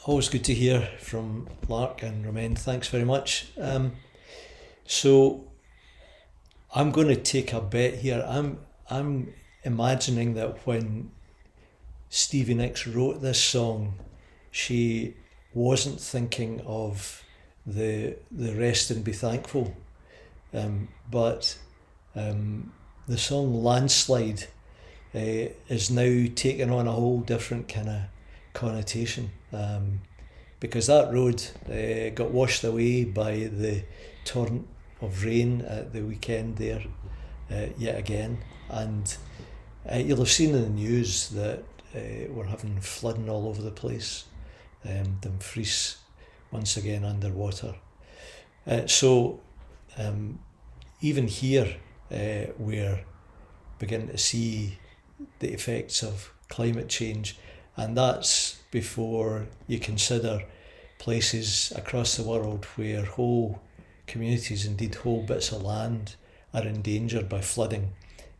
Speaker 1: Always good to hear from Lark and Romain. Thanks very much. So I'm going to take a bet here. I'm imagining that when Stevie Nicks wrote this song, she wasn't thinking of the rest and be thankful, but the song Landslide is now taking on a whole different kind of connotation, because that road got washed away by the torrent of rain at the weekend there yet again, and you'll have seen in the news that we're having flooding all over the place. Dumfries once again underwater, So even here, we're beginning to see the effects of climate change, and that's before you consider places across the world where whole communities, indeed whole bits of land, are endangered by flooding.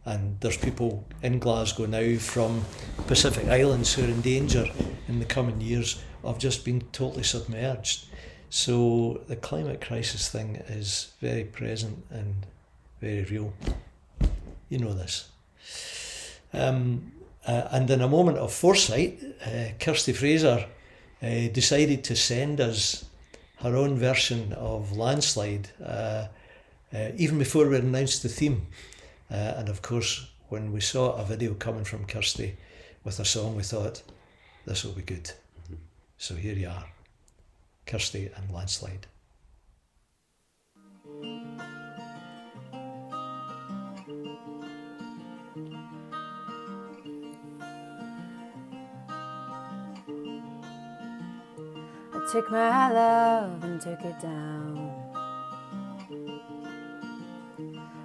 Speaker 1: And there's people in Glasgow now from Pacific Islands who are in danger in the coming years of just being totally submerged. So the climate crisis thing is very present and very real. You know this. And in a moment of foresight, Kirsty Fraser decided to send us her own version of Landslide even before we announced the theme. And of course, when we saw a video coming from Kirsty with a song, we thought, this will be good. So here you are, Kirsty and Landslide.
Speaker 14: I took my love and took it down.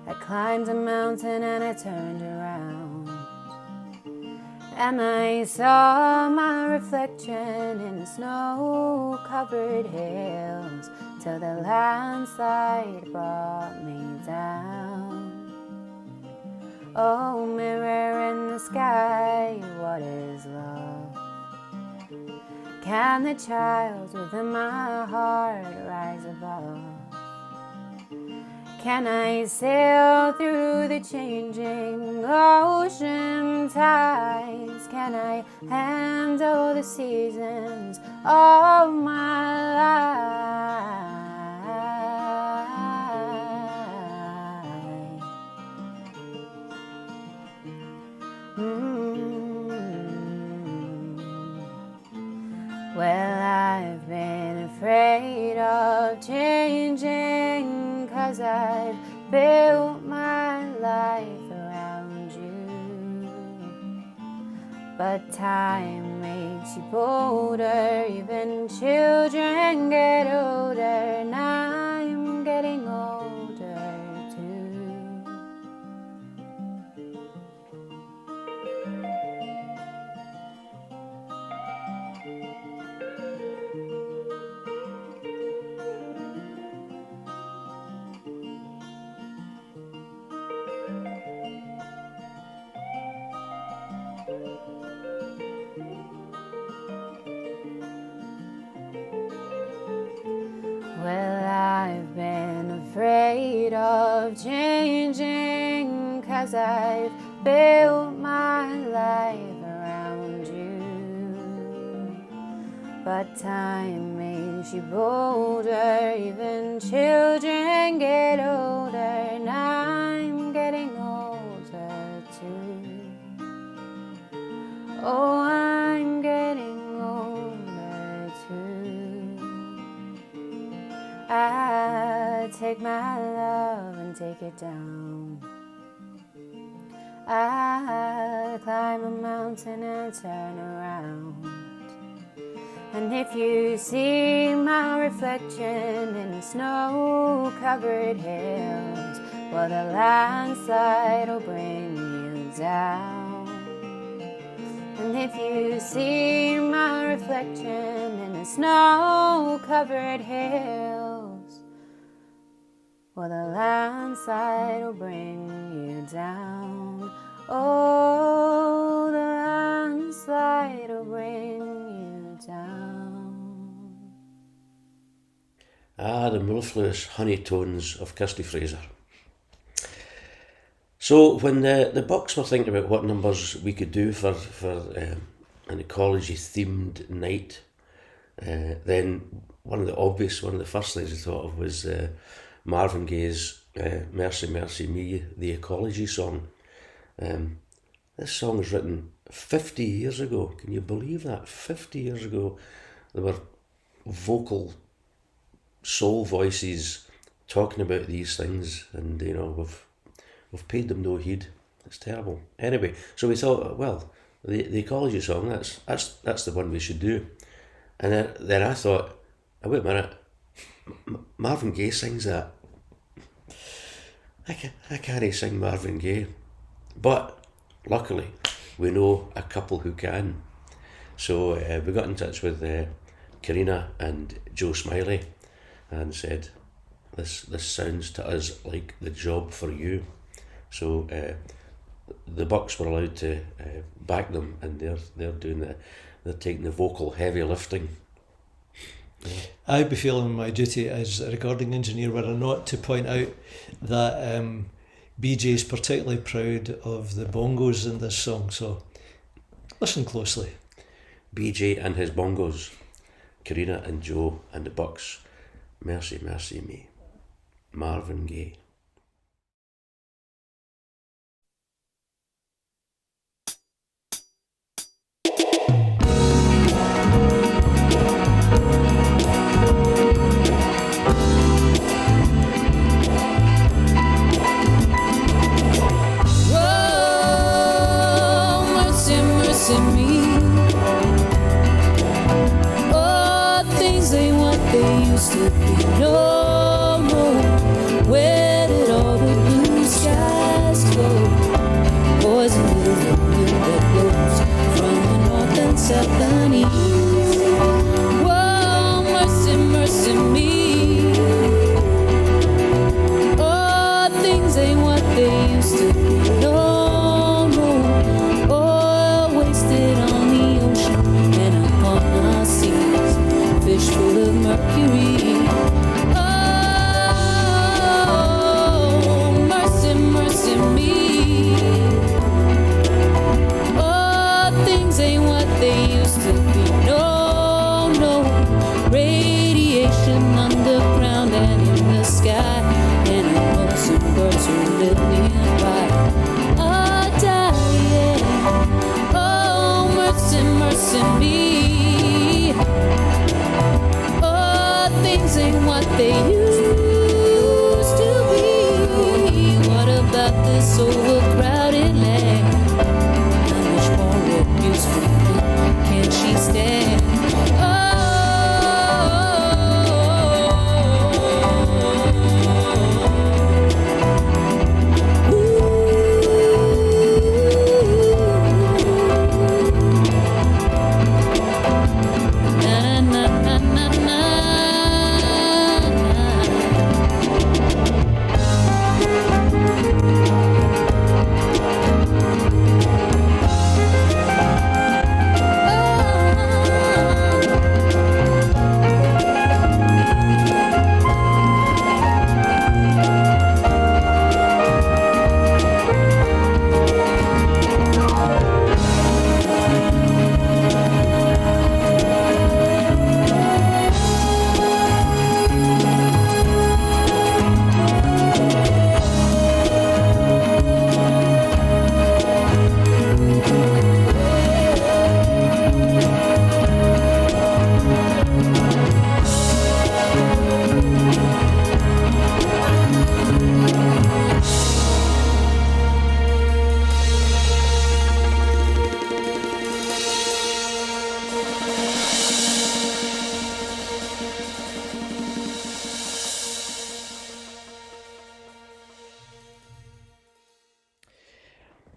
Speaker 14: I climbed a mountain and I turned around, and I saw my reflection in the snow-covered hills, till the landslide brought me down. Oh, mirror in the sky, what is love? Can the child within my heart rise above? Can I sail through the changing ocean tides? Can I handle the seasons of my life? Well, I've been afraid of changing, 'cause I've built my life around you. But time makes you bolder, even children get older, and I'm getting older too. Well, I've been afraid of changing, 'cause I've built my life around you. But time makes you bolder, even children get older, and I'm getting older too. Oh, I'm getting older too. I take my love and take it down. I climb a mountain and turn around, and if you see my reflection in the snow-covered hills, well, the landslide will bring you down. And if you see my reflection in the snow-covered hills, well, the landslide will bring you down. Oh, the landslide will bring you down.
Speaker 2: The mellifluous honey tones of Kirsty Fraser. So when the Bucks were thinking about what numbers we could do for an ecology-themed night, then one of the first things I thought of was Marvin Gaye's Mercy, Mercy Me, the Ecology song. This song was written 50 years ago. Can you believe that? 50 years ago, there were vocal soul voices talking about these things, and we've paid them no heed. It's terrible. Anyway, so we thought, well, the ecology song, that's the one we should do. And then I thought, oh, wait a minute, Marvin Gaye sings that. I can't sing Marvin Gaye, but luckily we know a couple who can. So we got in touch with Karina and Joe Smiley and said, this sounds to us like the job for you. So the Bucks were allowed to back them, and they're taking the vocal heavy lifting.
Speaker 1: I'd be feeling my duty as a recording engineer were I not to point out that BJ is particularly proud of the bongos in this song, so listen closely.
Speaker 2: BJ and his bongos, Karina and Joe and the Bucks, Mercy, Mercy Me, Marvin Gaye.
Speaker 10: To be no more. Where did all the blue skies go? Poison is the wind that blows from the north and south and east. Whoa, mercy, mercy me. Oh, things ain't what they used to be no more. Oil wasted on the ocean and upon our seas. Fish full of mercury. They used to be. What about this overcrowded land? How much more abuse for me can she stand?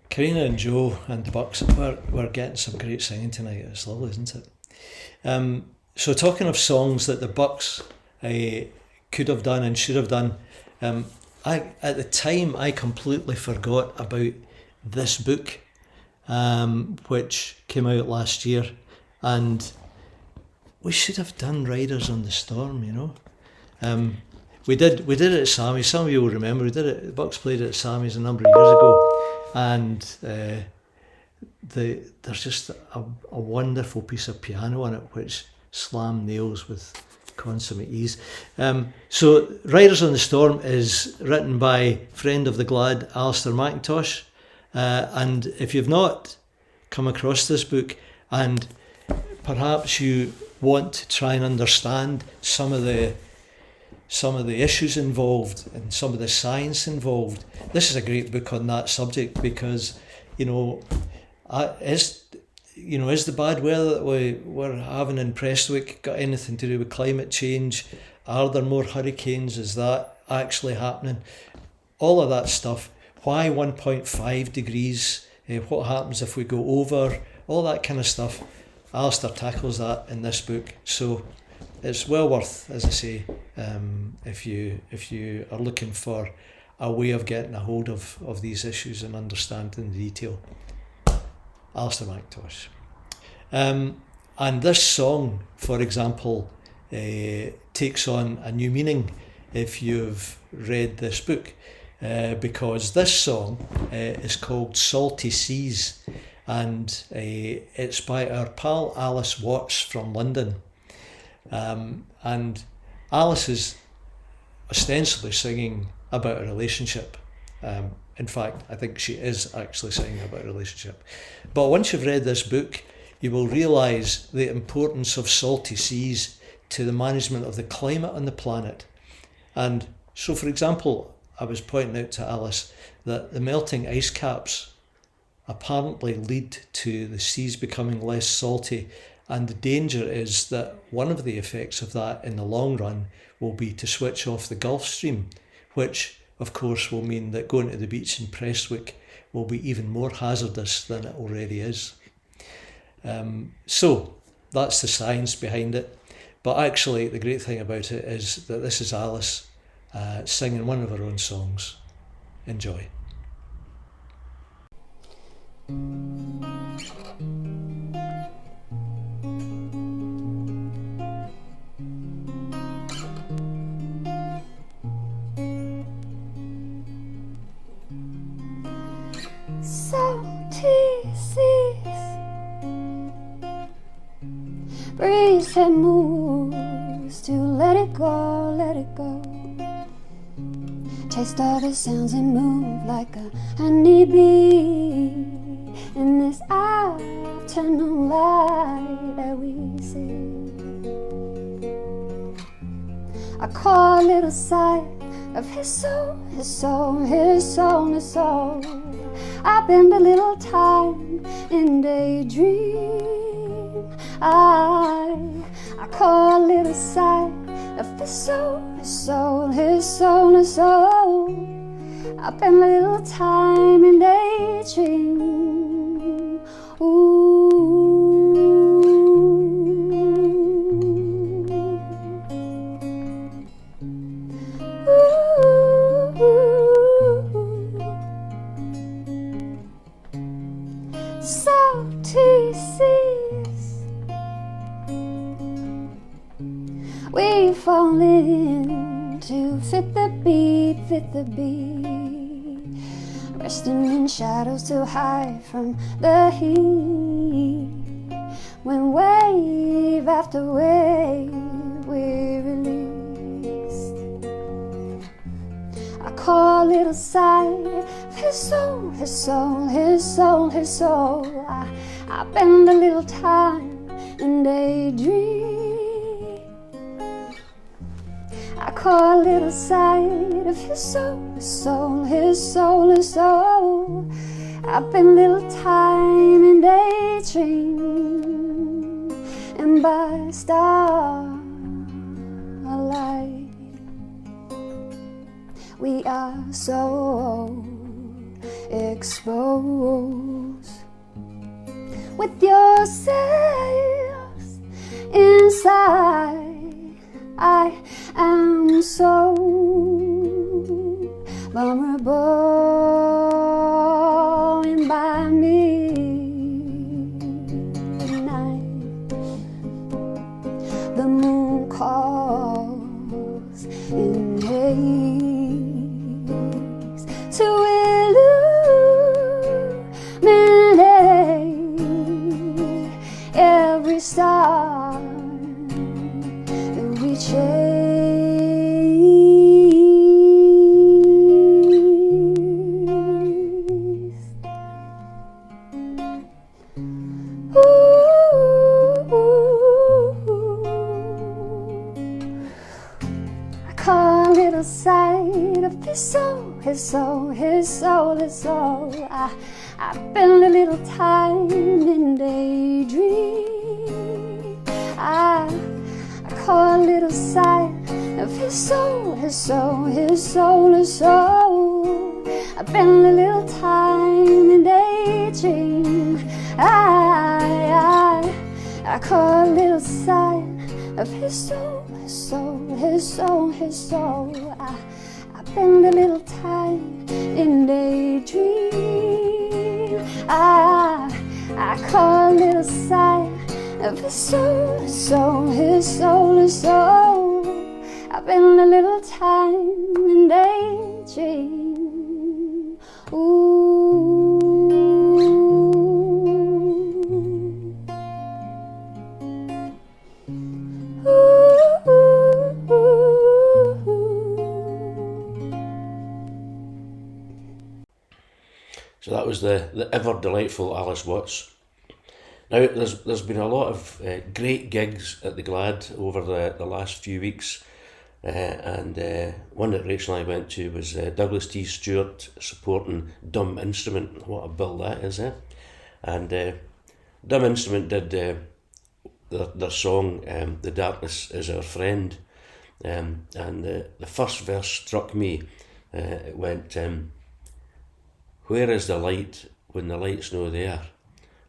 Speaker 1: Karina and Joe and the Bucks, we're getting some great singing tonight. It's lovely, isn't it? So talking of songs that the Bucks could have done and should have done, at the time I completely forgot about this book, which came out last year, and we should have done Riders on the Storm, you know. We did it at Sammys. Some of you will remember we did it. The Bucks played it at Sammys a number of years ago. And there's just a wonderful piece of piano on it which Slam nails with consummate ease. So Riders on the Storm is written by friend of the Glad, Alistair McIntosh, and if you've not come across this book and perhaps you want to try and understand some of the issues involved and some of the science involved, this is a great book on that subject, because is the bad weather that we're having in Prestwick got anything to do with climate change Are there more hurricanes? Is that actually happening? All of that stuff. Why 1.5 degrees? What happens if we go over? All that kind of stuff. Alistair tackles that in this book. So it's well worth, as I say, if you are looking for a way of getting a hold of these issues and understanding the detail. Alistair McNeil. And this song, for example, takes on a new meaning if you've read this book, because this song is called Salty Seas, and it's by our pal Alice Watts from London. And Alice is ostensibly singing about a relationship. In fact, I think she is actually singing about a relationship. But once you've read this book, you will realise the importance of salty seas to the management of the climate on the planet. And so, for example, I was pointing out to Alice that the melting ice caps apparently lead to the seas becoming less salty, and the danger is that one of the effects of that in the long run will be to switch off the Gulf Stream, which of course will mean that going to the beach in Prestwick will be even more hazardous than it already is. So that's the science behind it. But actually the great thing about it is that this is Alice singing one of her own songs. Enjoy.
Speaker 15: Salty seas, breeze that moves to let it go, let it go. Taste all the sounds and move like a honeybee in this afternoon light that we see. I call it a sight of his soul, his soul, his soul, his soul. I spend a little time in daydream. I call it a sight of his soul, his soul, his soul, his soul. I spend a little time in daydream. Ooh. Salty seas, we fall in to fit the beat, fit the beat. Resting in shadows to hide from the heat. When wave after wave we're released, I call it a sight. His soul, his soul, his soul, his soul. I spend a little time in daydream. I call it a sight of his soul, his soul, his soul, his soul. I spend a little time in daydream, and by starlight we are so exposed. With your sails inside, I am so vulnerable, and by midnight the moon calls in haze to illuminate every star that we chase. I call it a sight of his soul, his soul, his soul, his soul. I spend a little time in daydream. I call it a sight his soul, his soul, his soul, his soul. I've been a little time in daydream. I caught a little sign of his soul, his soul, his soul, his soul. I've been a little time in daydream. I caught a little sign of his soul, his soul, his soul, his soul. I've been a little time in daydream. Ooh.
Speaker 2: So that was the ever delightful Alice Watts. Now there's been a lot of great gigs at the Glad over the last few weeks, and one that Rachel and I went to was Douglas T. Stewart supporting Dumb Instrument. What a bill that is, eh? And Dumb Instrument did their song "The Darkness Is Our Friend," and the first verse struck me. It went, "Where is the light when the light's no there?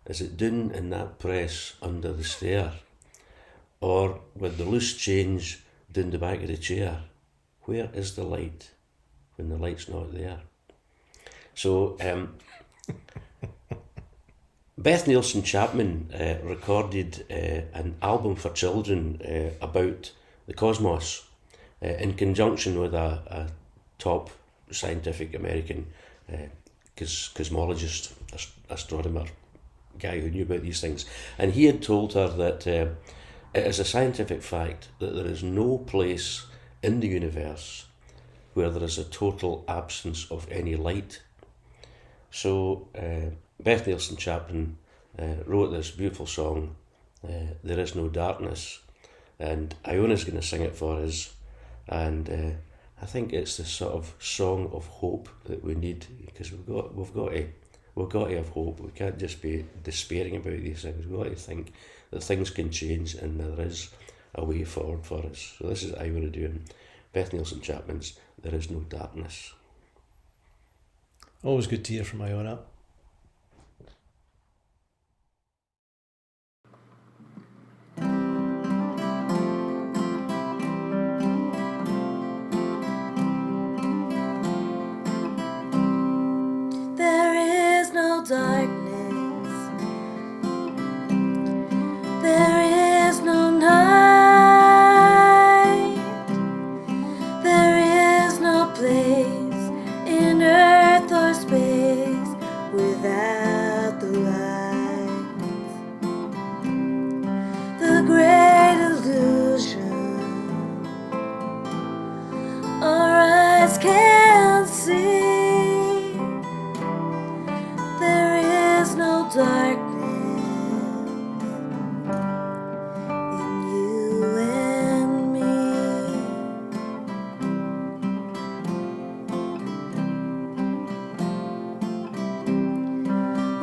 Speaker 2: Is it doon in that press under the stair? Or with the loose change down the back of the chair? Where is the light when the light's not there?" So, Beth Nielsen Chapman recorded an album for children about the cosmos in conjunction with a top scientific American cosmologist, astronomer, guy who knew about these things. And he had told her that it is a scientific fact that there is no place in the universe where there is a total absence of any light. So Beth Nielsen Chapman wrote this beautiful song, "There Is No Darkness," and Iona's going to sing it for us, and I think it's the sort of song of hope that we need, because we've got to have hope. We can't just be despairing about these things. We've got to think that things can change and there is a way forward for us. So this is Iona doing Beth Nielsen Chapman's "There Is No Darkness."
Speaker 1: Always good to hear from Iona.
Speaker 16: There is no darkness, there is no night, there is no place in earth or space without the light. The great illusion our eyes can't see. No darkness in you and me.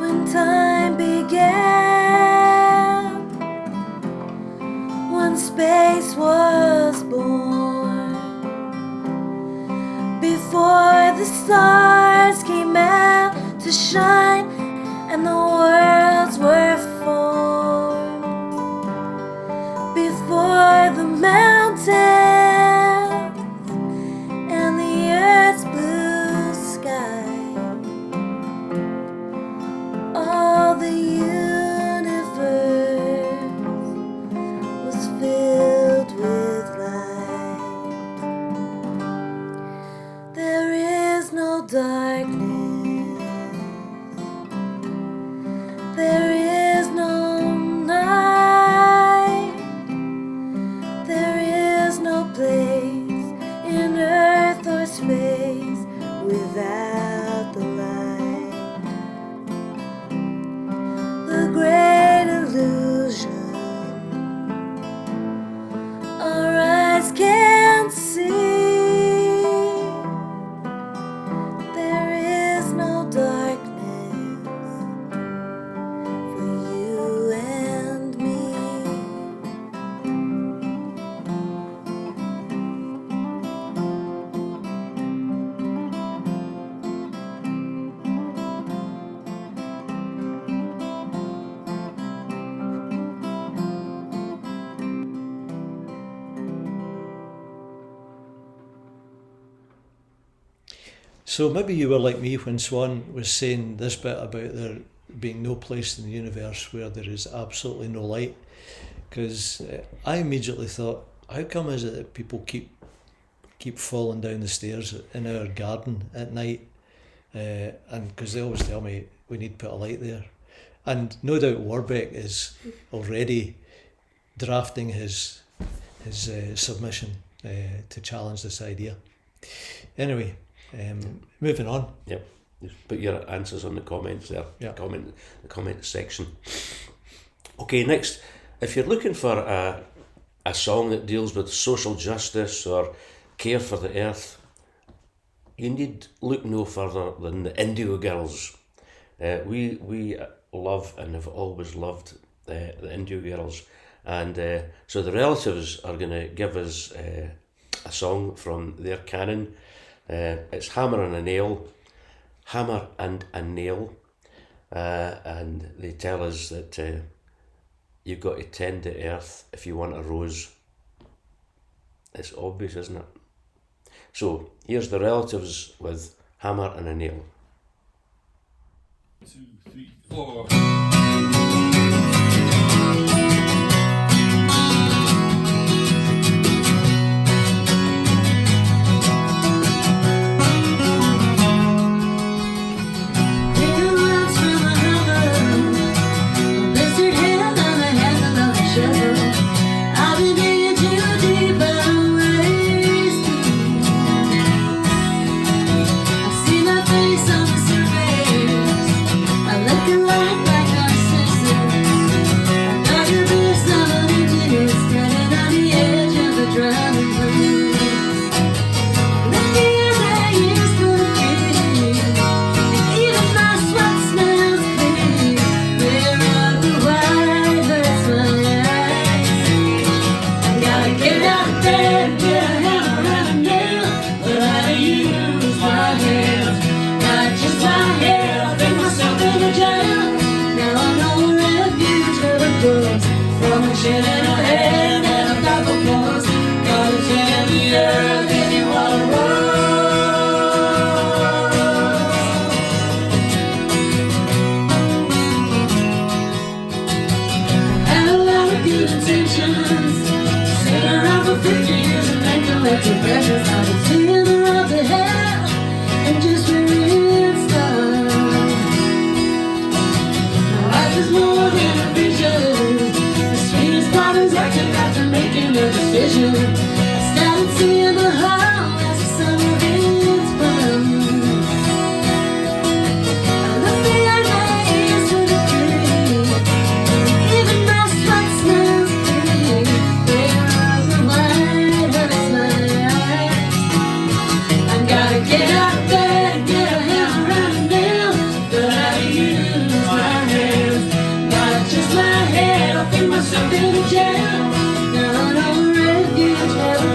Speaker 16: When time began, when space was born, before the stars came out to shine and the worlds were formed, before the mountains and the earth's blue sky, all the universe was filled with light. There is no darkness,
Speaker 1: So maybe you were like me when Swan was saying this bit about there being no place in the universe where there is absolutely no light, because I immediately thought, how come is it that people keep falling down the stairs in our garden at night? And because they always tell me we need to put a light there, and no doubt Warbeck is already drafting his submission to challenge this idea. Anyway, moving on.
Speaker 2: Yep. Just put your answers on the comments there.
Speaker 1: Yeah.
Speaker 2: The comment section. Okay, next, if you're looking for a song that deals with social justice or care for the earth, you need look no further than the Indigo Girls. We love and have always loved the Indigo Girls, and so the Relatives are going to give us a song from their canon. It's Hammer and a Nail, and they tell us that you've got to tend the earth if you want a rose. It's obvious, isn't it? So here's the Relatives with Hammer and a Nail.
Speaker 17: 2, 3, 4.
Speaker 10: Myself in a jail, now no refuge.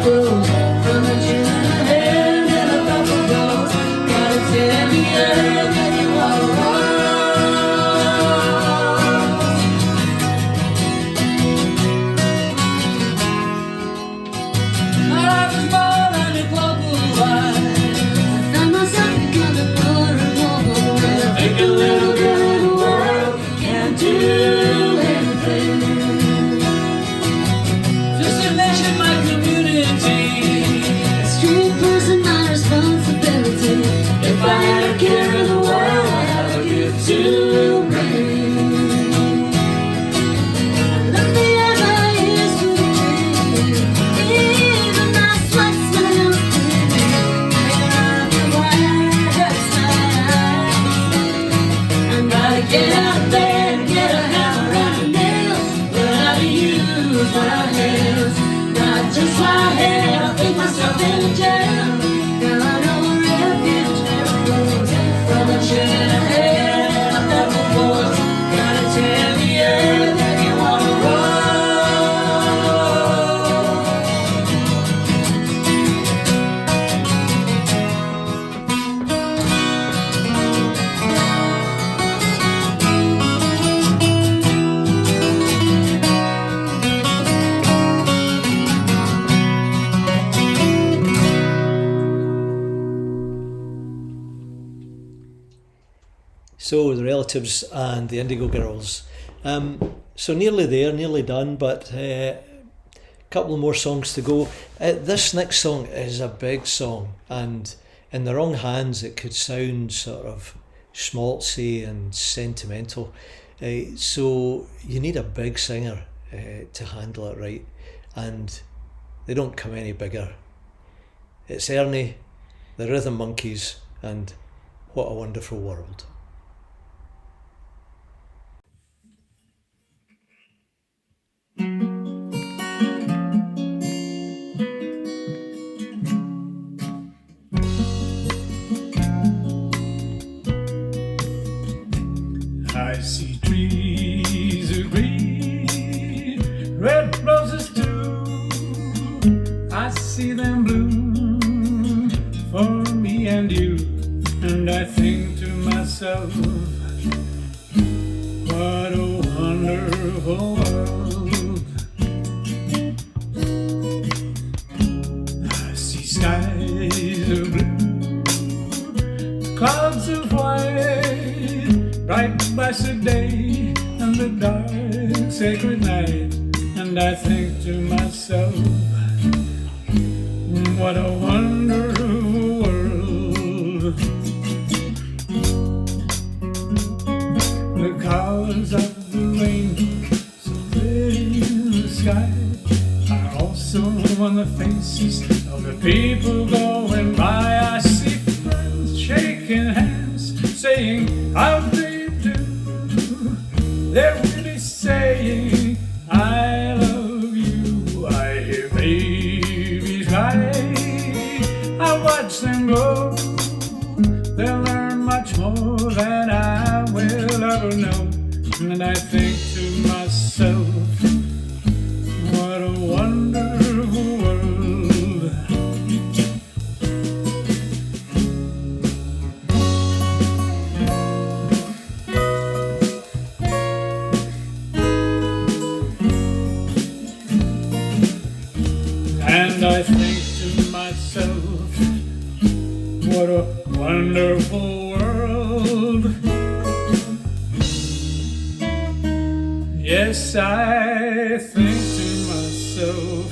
Speaker 1: So the Relatives and the Indigo Girls. So nearly there, nearly done, but a couple of more songs to go. This next song is a big song, and in the wrong hands it could sound sort of schmaltzy and sentimental. So you need a big singer to handle it right, and they don't come any bigger. It's Ernie, the Rhythm Monkeys, and What a Wonderful World.
Speaker 17: I see trees of green, red roses too. I see them bloom for me and you, and I think to myself, what a wonderful world. I see skies of blue, clouds of white, bright blessed day and the dark sacred night, and I think to myself, what a wonderful world. The colors of the rainbow, so pretty in the sky, are also on the faces of the people going by. I see friends shaking hands, saying, how do you do? They're really saying, I love you. I hear babies cry, I watch them grow. They'll learn much more than I will ever know. And I think to myself, what a wonderful world. And I think to myself, what a wonderful world. Yes, I think to myself,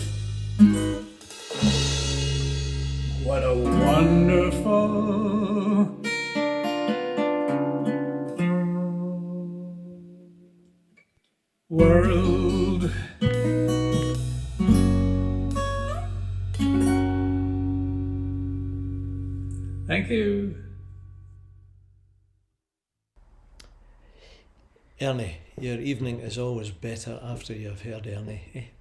Speaker 17: what a wonderful world. Thank you.
Speaker 1: Ernie, your evening is always better after you've heard Ernie.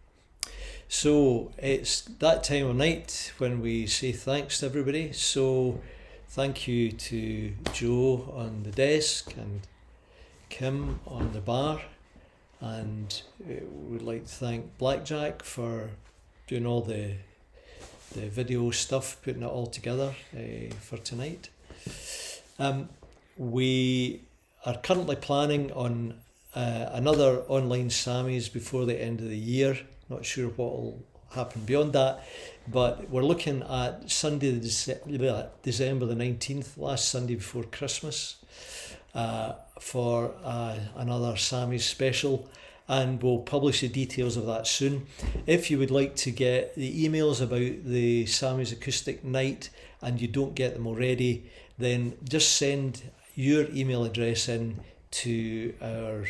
Speaker 1: So it's that time of night when we say thanks to everybody. So thank you to Joe on the desk and Kim on the bar, and we'd like to thank Blackjack for doing all the video stuff, putting it all together for tonight. We are currently planning on another online Sammys before the end of the year. Not sure what will happen beyond that, but we're looking at Sunday, December the 19th, last Sunday before Christmas, for another Sammys special, and we'll publish the details of that soon. If you would like to get the emails about the Sammys Acoustic Night and you don't get them already, then just send your email address in to our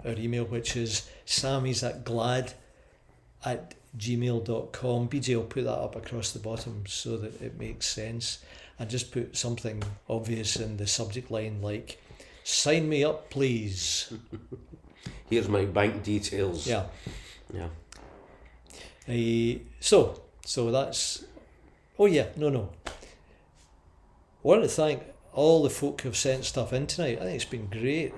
Speaker 1: email, which is sammys@glad@gmail.com. BJ will put that up across the bottom so that it makes sense, and just put something obvious in the subject line like, sign me up please.
Speaker 2: Here's my bank details.
Speaker 1: Yeah. So that's, I want to thank all the folk who've sent stuff in tonight. I think it's been great.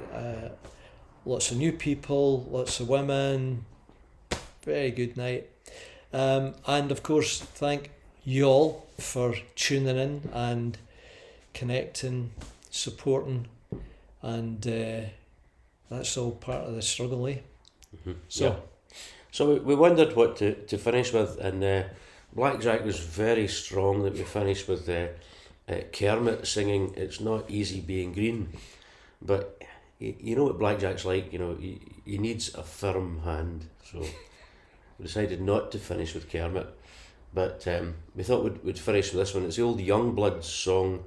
Speaker 1: Lots of new people, lots of women. Very good night. And of course, thank you all for tuning in and connecting, supporting, and that's all part of the struggle, eh?
Speaker 2: Mm-hmm. So we wondered what to finish with, and Blackjack was very strong that we finished with Kermit singing "It's Not Easy Being Green," But you know what blackjack's like, you know, he needs a firm hand. So we decided not to finish with Kermit, but we thought we'd finish with this one. It's the old Youngbloods song,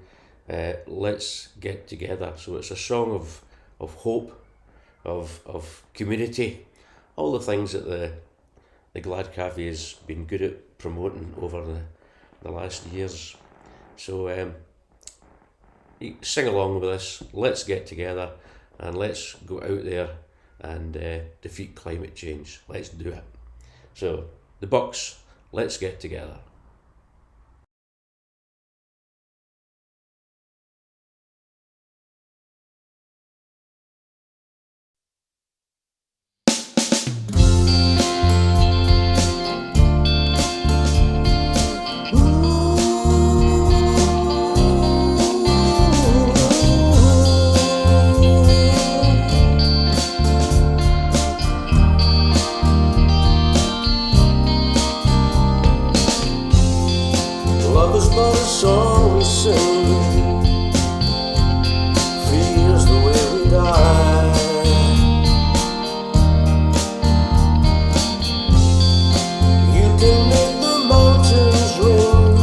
Speaker 2: Let's Get Together. So it's a song of hope, of community, all the things that the Glad Cafe has been good at promoting over the last years. So sing along with us, let's get together and let's go out there and defeat climate change. Let's do it. So the Bucks, let's get together.
Speaker 18: But a song we sing feels the way we die. You can make the mountains ring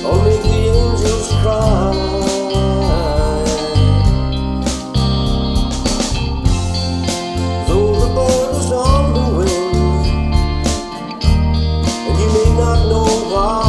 Speaker 18: or make the angels cry. Though the bird is on the wing and you may not know why.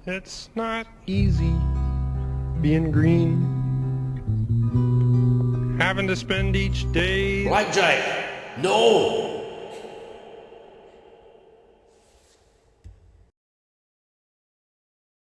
Speaker 19: It's not easy being green, having to spend each day.
Speaker 2: Blackjack, no!